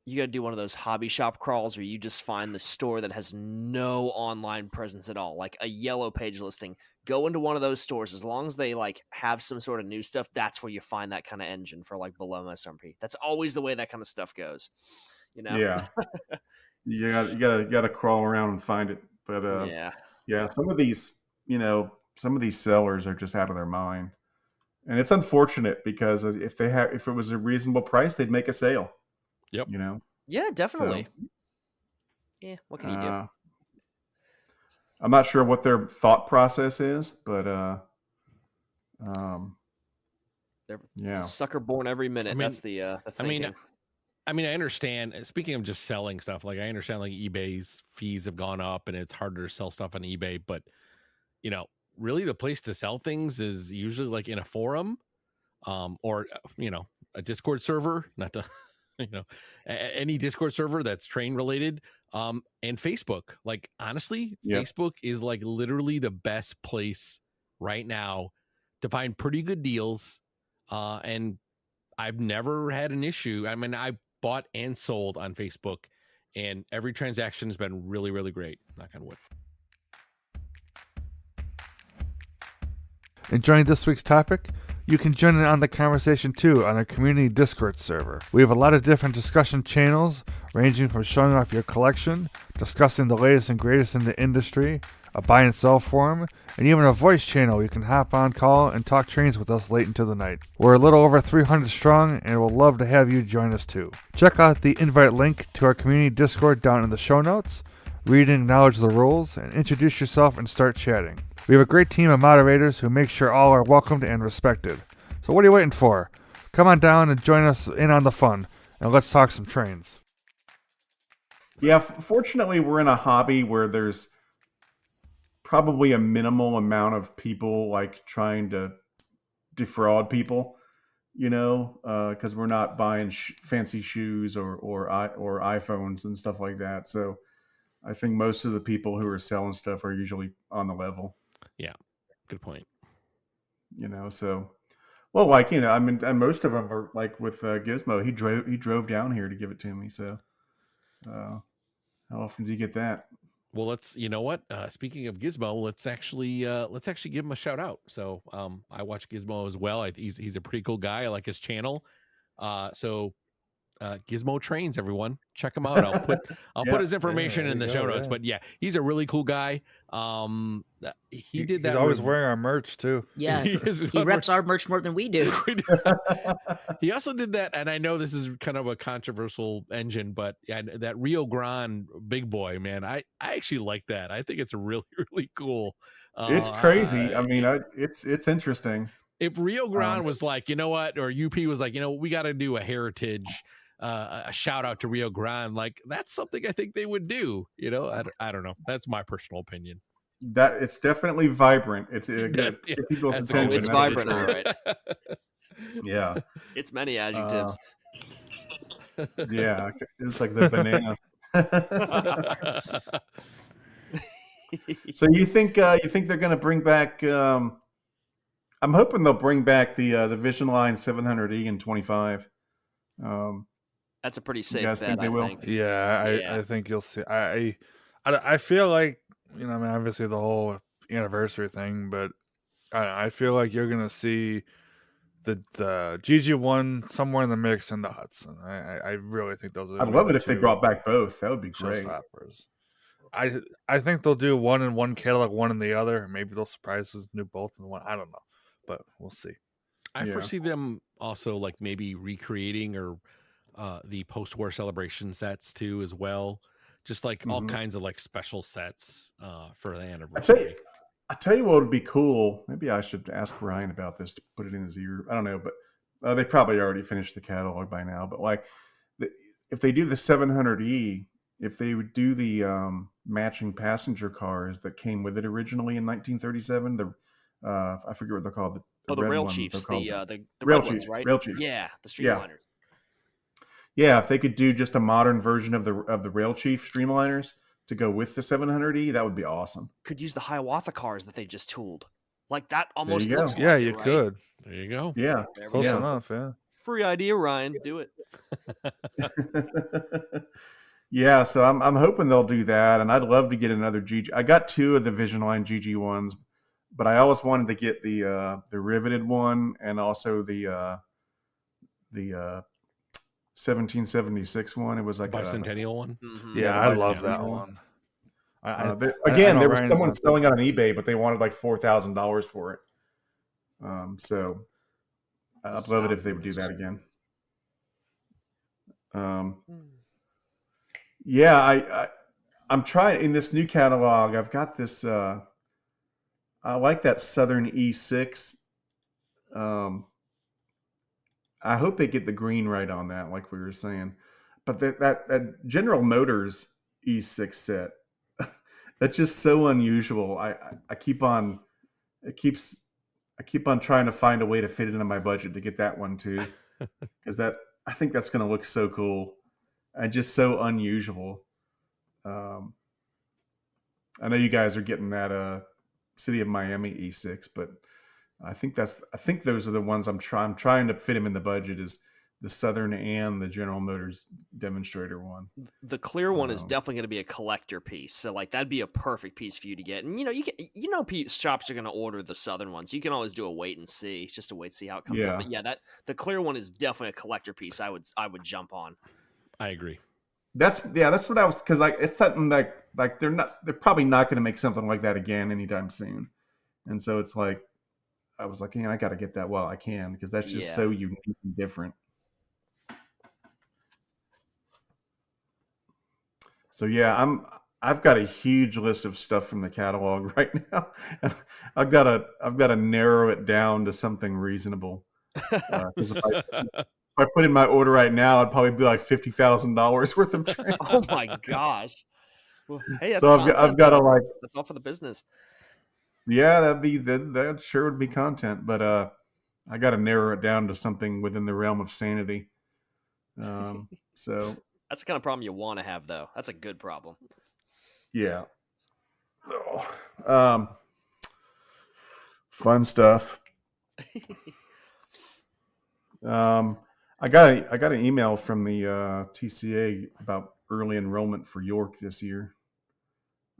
you got to do one of those hobby shop crawls where you just find the store that has no online presence at all, like a yellow page listing. Go into one of those stores. As long as they like have some sort of new stuff, that's where you find that kind of engine for like below MSRP. That's always the way that kind of stuff goes. Yeah. You gotta crawl around and find it. But yeah. some of these, sellers are just out of their mind. And it's unfortunate because if it was a reasonable price, they'd make a sale. Yep. Yeah, definitely. Yeah. What can you do? I'm not sure what their thought process is, but It's a sucker born every minute. I mean, That's the thinking. I mean, I understand. Speaking of just selling stuff, like I understand, like eBay's fees have gone up and it's harder to sell stuff on eBay. But really, the place to sell things is usually like in a forum, or a Discord server. Not to, any Discord server that's train related, and Facebook. Like honestly, Yeah. Facebook is like literally the best place right now to find pretty good deals, and I've never had an issue. I mean, I bought and sold on Facebook, and every transaction has been really, really great. Knock on wood. Enjoying this week's topic? You can join in on the conversation too on our community Discord server. We have a lot of different discussion channels, ranging from showing off your collection, discussing the latest and greatest in the industry, a buy and sell forum, and even a voice channel you can hop on call and talk trains with us late into the night. We're a little over 300 strong and we'll love to have you join us too. Check out the invite link to our community Discord down in the show notes. Read and acknowledge the rules, and introduce yourself and start chatting. We have a great team of moderators who make sure all are welcomed and respected. So what are you waiting for? Come on down and join us in on the fun, and let's talk some trains. Yeah, fortunately, we're in a hobby where there's probably a minimal amount of people like trying to defraud people, because we're not buying fancy shoes or iPhones and stuff like that. So I think most of the people who are selling stuff are usually on the level. Yeah, good point. So, well, like, I mean, and most of them are like with Gizmo. He drove down here to give it to me. So, how often do you get that? Well, you know what? Speaking of Gizmo, let's actually give him a shout out. So, I watch Gizmo as well. He's a pretty cool guy. I like his channel. Gizmo Trainz, everyone, check him out. I'll put his information in the show notes. But yeah, he's a really cool guy. He did that. He's always wearing our merch too. Yeah, he reps our merch more than we do. He also did that, and I know this is kind of a controversial engine, but that Rio Grande big boy, man, I actually like that. I think it's really, really cool. It's crazy. I mean, it's interesting. If Rio Grande was like, you know what, or UP was like, we got to do a heritage, a shout out to Rio Grande, like that's something I think they would do. I don't know. That's my personal opinion. That it's definitely vibrant. It's it's vibrant, all right. Yeah, it's many adjectives. Yeah, it's like the banana. So you think they're going to bring back? I'm hoping they'll bring back the Vision Line 700E in 25. That's a pretty safe bet. Think they will? Yeah, I think you'll see. I feel like I mean, obviously the whole anniversary thing, but I feel like you're gonna see the GG1 somewhere in the mix in the Hudson. I really think those are. I'd love it if they brought back both. That would be great. I think they'll do one in one catalog, one in the other. Maybe they'll surprise us and do both in one. I don't know, but we'll see. I foresee them also like maybe recreating or the post-war celebration sets too as well. Just like all kinds of like special sets for the anniversary. I tell you what would be cool. Maybe I should ask Ryan about this to put it in his ear. I don't know, but they probably already finished the catalog by now. But like, if they do the 700E, if they would do the matching passenger cars that came with it originally in 1937, I forget what they're called. The Rail Chiefs, the Rail red ones, right? Rail Chiefs. Yeah, the Streamliners. Yeah, if they could do just a modern version of the Rail Chief Streamliners to go with the 700E, that would be awesome. Could use the Hiawatha cars that they just tooled. Like that almost There you looks go. like Yeah, it, you right? could. There you go. Yeah, Close enough. Yeah. Free idea, Ryan. Do it. Yeah, so I'm hoping they'll do that, and I'd love to get another GG. I got 2 of the Vision Line GG ones, but I always wanted to get the riveted one and also the 1776 one. It was like bicentennial one. Mm-hmm. Yeah, I love that one. There was someone selling it on eBay, but they wanted like $4,000 for it. So I'd love it if they would do that again. Yeah, I'm trying in this new catalog. I've got this. I like that Southern E6. I hope they get the green right on that, like we were saying. But that General Motors E6 set, that's just so unusual. I keep on trying to find a way to fit it into my budget to get that one too, because I think that's going to look so cool and just so unusual. I know you guys are getting that City of Miami E6, but I think those are the ones I'm trying to fit them in the budget, is the Southern and the General Motors demonstrator one. The clear one is definitely going to be a collector piece, so like that'd be a perfect piece for you to get. And shops are going to order the Southern ones. You can always do a wait and see, just to wait to see how it comes up. But yeah, the clear one is definitely a collector piece. I would jump on. I agree. That's what I was, because like it's something like they're probably not going to make something like that again anytime soon, and so it's like I was like, I got to get that while I can, because that's just so unique and different. So yeah, I've got a huge list of stuff from the catalog right now, and I've got to narrow it down to something reasonable. Because if I put in my order right now, it'd probably be like $50,000 worth of Trainz. Oh my gosh! Well, hey, that's so I've got to like. That's all for the business. Yeah, that sure would be content, but I got to narrow it down to something within the realm of sanity. So That's the kind of problem you want to have, though. That's a good problem. yeah. Fun stuff. I got an email from the TCA about early enrollment for York this year.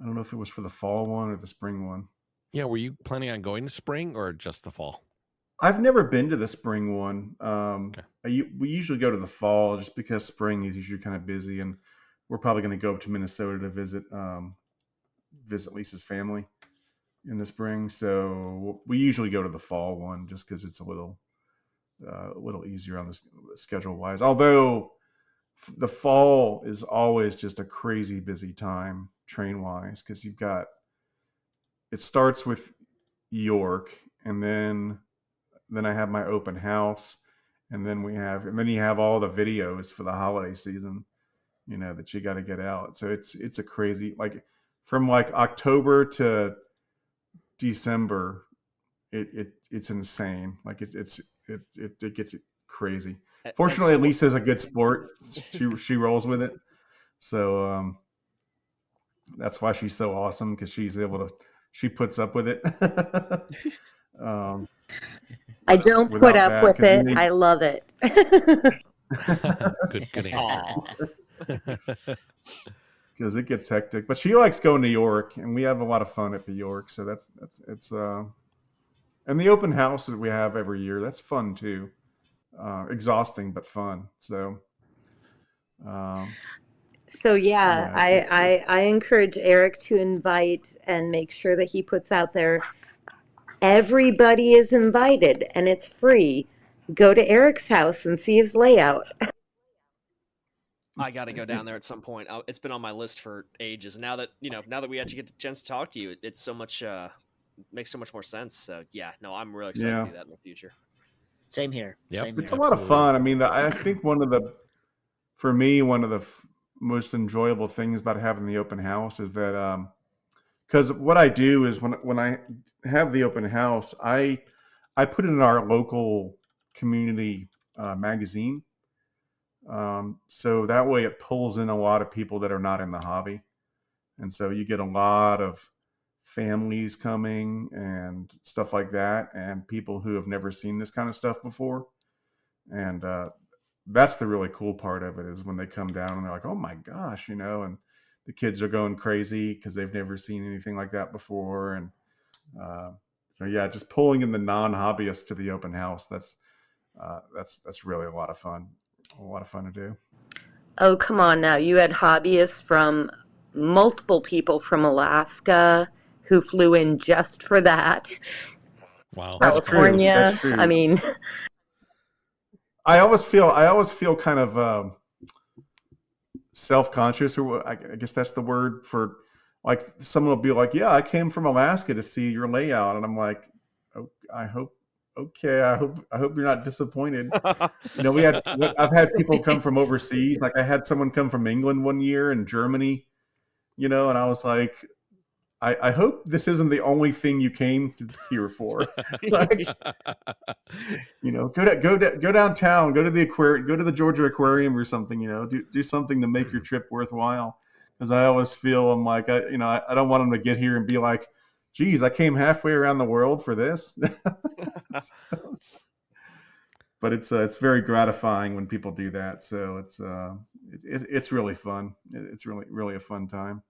I don't know if it was for the fall one or the spring one. Yeah, were you planning on going to spring or just the fall? I've never been to the spring one. Okay. We usually go to the fall just because spring is usually kind of busy, and we're probably going to go up to Minnesota to visit Lisa's family in the spring. So we usually go to the fall one just because it's a little easier on the schedule wise. Although the fall is always just a crazy busy time train wise because it starts with York, and then I have my open house, and then you have all the videos for the holiday season, that you got to get out. So it's a crazy, like from like October to December, it's insane. Like it gets crazy. Fortunately, Lisa's a good sport. She rolls with it. So that's why she's so awesome, because she puts up with it. I don't put up with it. I love it. Good answer. Because it gets hectic, but she likes going to York, and we have a lot of fun at the York. So it's and the open house that we have every year, that's fun too. Exhausting but fun. So yeah, I encourage Eric to invite and make sure that he puts out there, everybody is invited and it's free. Go to Eric's house and see his layout. I got to go down there at some point. It's been on my list for ages. Now that we actually get the chance to talk to you, it's so much makes so much more sense. So yeah, no, I'm really excited to do that in the future. Same here. Yep. Same here. It's a lot of fun. I mean, I think one of the most enjoyable things about having the open house is that because what I do is when I have the open house, I put it in our local community magazine. So that way it pulls in a lot of people that are not in the hobby. And so you get a lot of families coming and stuff like that, and people who have never seen this kind of stuff before. And that's the really cool part of it, is when they come down and they're like, oh my gosh, and the kids are going crazy because they've never seen anything like that before. And so yeah, just pulling in the non-hobbyists to the open house, that's really a lot of fun. A lot of fun to do. Oh, come on now. You had hobbyists from multiple people from Alaska who flew in just for that. Wow. California. That's true. I mean, I always feel kind of self-conscious, or I guess that's the word, for like someone will be like, yeah, I came from Alaska to see your layout. And I'm like, oh, I hope you're not disappointed. I've had people come from overseas. Like I had someone come from England one year, and Germany, and I was like, I hope this isn't the only thing you came here for. Like, go downtown, go to the aquarium, go to the Georgia Aquarium or something. Do something to make your trip worthwhile. Because I always feel I'm like, I don't want them to get here and be like, geez, I came halfway around the world for this. But it's very gratifying when people do that. So it's really fun. It's really, really a fun time.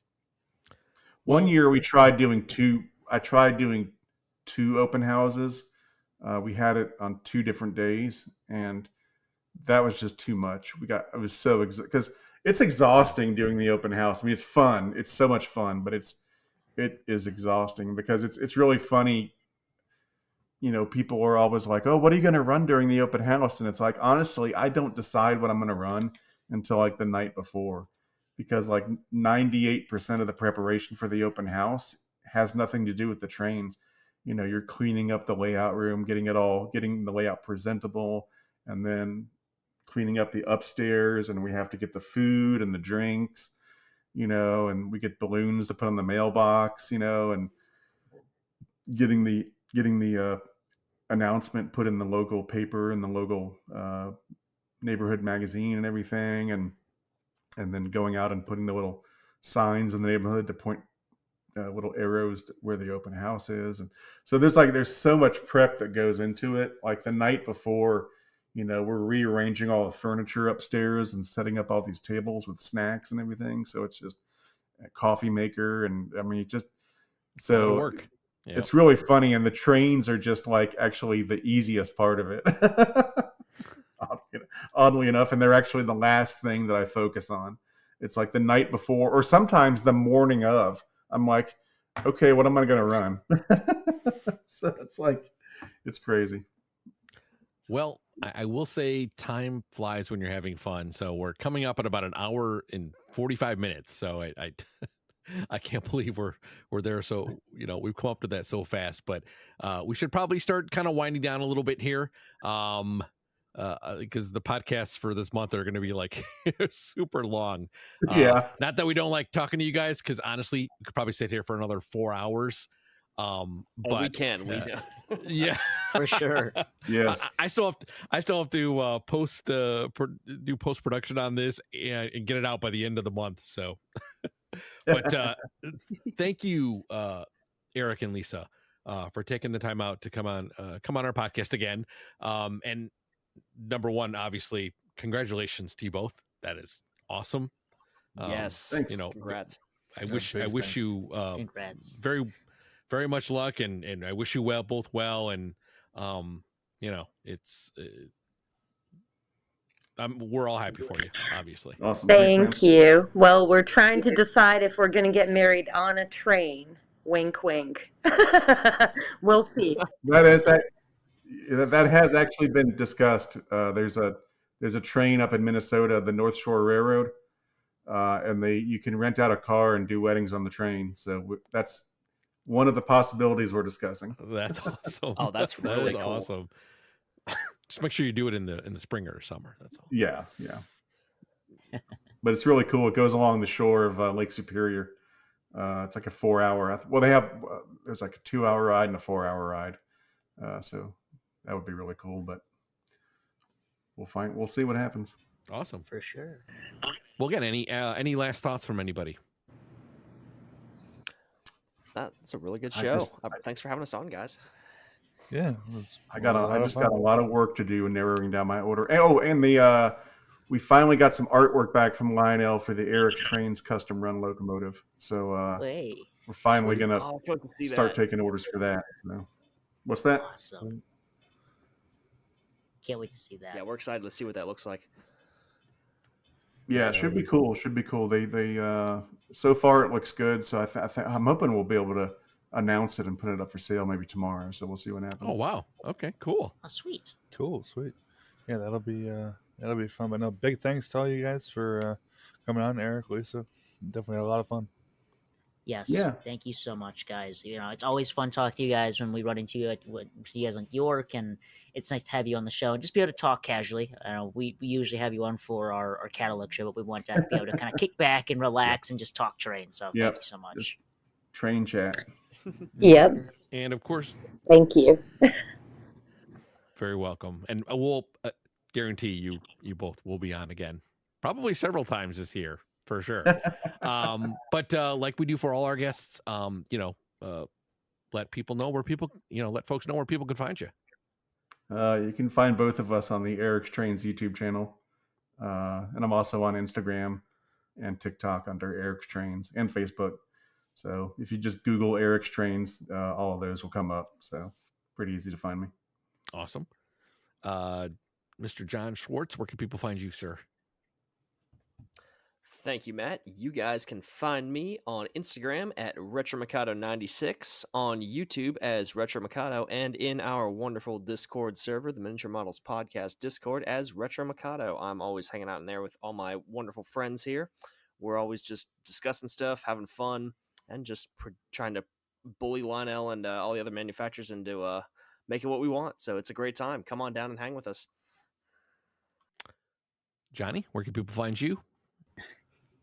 One year we tried doing two. I tried doing two open houses. We had it on 2 different days, and that was just too much. It was so because it's exhausting doing the open house. I mean, it's fun. It's so much fun, but it is exhausting because it's really funny. People are always like, oh, what are you going to run during the open house? And it's like, honestly, I don't decide what I'm going to run until like the night before, because like 98% of the preparation for the open house has nothing to do with the trains. You're cleaning up the layout room, getting the layout presentable, and then cleaning up the upstairs, and we have to get the food and the drinks, and we get balloons to put on the mailbox, and getting the announcement put in the local paper and the local neighborhood magazine and everything, and then going out and putting the little signs in the neighborhood to point little arrows to where the open house is. And so there's so much prep that goes into it. Like the night before, we're rearranging all the furniture upstairs and setting up all these tables with snacks and everything. So it's just a coffee maker, and I mean, It's a lot of so work. Yep. it's really funny. And the trains are just like actually the easiest part of it. Oddly enough, and they're actually the last thing that I focus on. It's like the night before, or sometimes the morning of. I'm like, okay, what am I going to run? So it's crazy. Well, I will say time flies when you're having fun. So we're coming up at about an hour and 45 minutes. So I can't believe we're there. So, we've come up to that so fast, but we should probably start kind of winding down a little bit here. Because the podcasts for this month are going to be like super long. Yeah. Not that we don't like talking to you guys, because honestly, we could probably sit here for another 4 hours. But we can. Yeah, For sure. Yes. I still have to do post production on this and get it out by the end of the month. So, but thank you, Eric and Lisa, for taking the time out to come on our podcast again. And number one, obviously, congratulations to you both. That is awesome. Yes. Thanks. Congrats. I wish you Congrats. very, very much luck, and I wish you both well. And it's we're all happy for you, obviously. Awesome. Thank you. Well, we're trying to decide if we're going to get married on a train. Wink, wink. We'll see. That has actually been discussed. There's a train up in Minnesota, the North Shore Railroad, and you can rent out a car and do weddings on the train. So that's one of the possibilities we're discussing. That's awesome. Oh, that's really cool. Awesome. Just make sure you do it in the spring or summer. That's all. Yeah. But it's really cool. It goes along the shore of Lake Superior. It's like a 4-hour. Well, there's like a 2-hour ride and a 4-hour ride. So that would be really cool. But we'll see what happens. Awesome. For sure. Well, again, any last thoughts from anybody? That's a really good show. Thanks for having us on, guys. Yeah, I just got a lot of work to do in narrowing down my order. Oh, and we finally got some artwork back from Lionel for the Eric Trainz custom run locomotive. So Hey, we're finally gonna good to see start that. taking orders for that. So, what's that? awesome. Can't wait to see that. Yeah, we're excited to see what that looks like. Yeah, it should be cool. They so far it looks good. So I'm hoping we'll be able to announce it and put it up for sale maybe tomorrow. So we'll see what happens. Oh, wow. Okay, cool. Oh, sweet. Cool, sweet. Yeah, that'll be fun. But no, big thanks to all you guys for coming on, Eric, Lisa. Definitely had a lot of fun. Yes. Yeah. Thank you so much, guys. It's always fun talking to you guys when we run into you in York, and it's nice to have you on the show and just be able to talk casually. We usually have you on for our catalog show, but we want to be able to kind of kick back and relax and just talk train. So thank you so much. Train chat. Yep. And of course, Thank you. very welcome. And we'll guarantee you both will be on again, probably several times this year for sure. But like we do for all our guests, let people know where people, let folks know where people can find you. You can find both of us on the Eric Trainz YouTube channel, and I'm also on Instagram and TikTok under Eric Trainz and Facebook. So if you just Google Eric Trainz, all of those will come up. So pretty easy to find me. Awesome. Mr. John Schwartz, where can people find you, sir? Thank you, Matt. You guys can find me on Instagram at RetroMikado96, on YouTube as RetroMikado, and in our wonderful Discord server, the Miniature Models Podcast Discord, as RetroMikado. I'm always hanging out in there with all my wonderful friends here. We're always just discussing stuff, having fun, and just trying to bully Lionel and all the other manufacturers into making what we want. So it's a great time. Come on down and hang with us. Johnny, where can people find you?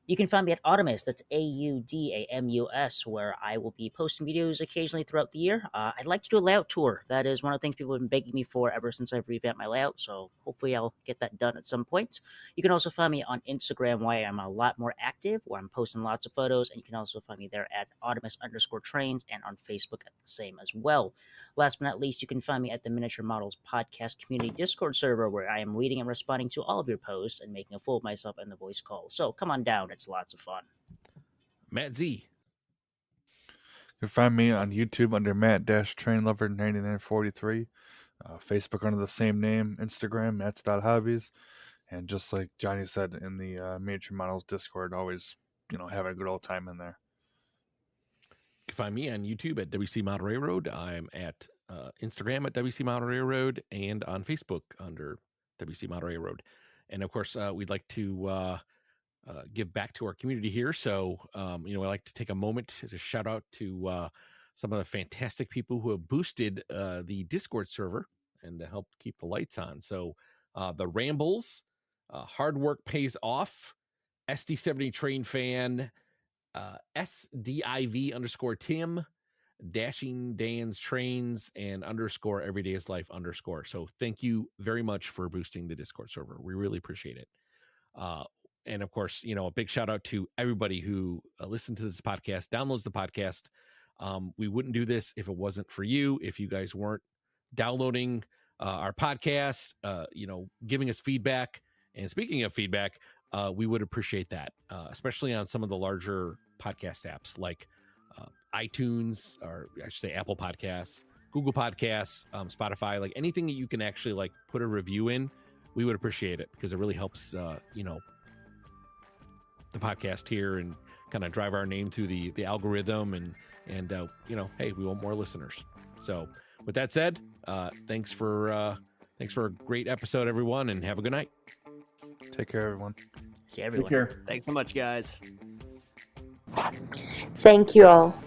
You can find me at Audamus, that's Audamus, where I will be posting videos occasionally throughout the year. I'd like to do a layout tour. That is one of the things people have been begging me for ever since I've revamped my layout, so hopefully I'll get that done at some point. You can also find me on Instagram, where I'm a lot more active, where I'm posting lots of photos, and you can also find me there at Audamus_Trainz and on Facebook at the same as well. Last but not least, you can find me at the Miniature Models Podcast Community Discord server, where I am reading and responding to all of your posts and making a fool of myself in the voice call. So come on down, it's lots of fun. Matt Z. You can find me on YouTube under Matt-TrainLover9943, Facebook under the same name, Instagram, Matt's.hobbies, and just like Johnny said in the Miniature Models Discord, always, having a good old time in there. You can find me on YouTube at WC Model Railroad. I'm at Instagram at WC Model Railroad and on Facebook under WC Model Railroad. And of course, we'd like to give back to our community here. So, I'd like to take a moment to shout out to some of the fantastic people who have boosted the Discord server and to help keep the lights on. So, the Rambles, Hard Work Pays Off, SD70 Train Fan, SDIV_Tim, Dashing Dan's Trains, and _Everyday is Life _. So thank you very much for boosting the Discord server. We really appreciate it. And of course, a big shout out to everybody who listens to this podcast, downloads the podcast. We wouldn't do this if it wasn't for you, if you guys weren't downloading our podcast, giving us feedback. And speaking of feedback, we would appreciate that, especially on some of the larger podcast apps like iTunes, or I should say Apple Podcasts, Google Podcasts, Spotify, like anything that you can actually like put a review in. We would appreciate it because it really helps, the podcast here and kind of drive our name through the algorithm and hey, we want more listeners. So with that said, thanks for a great episode, everyone, and have a good night. Take care, everyone. See everyone. Take care. Thanks so much, guys. Thank you all.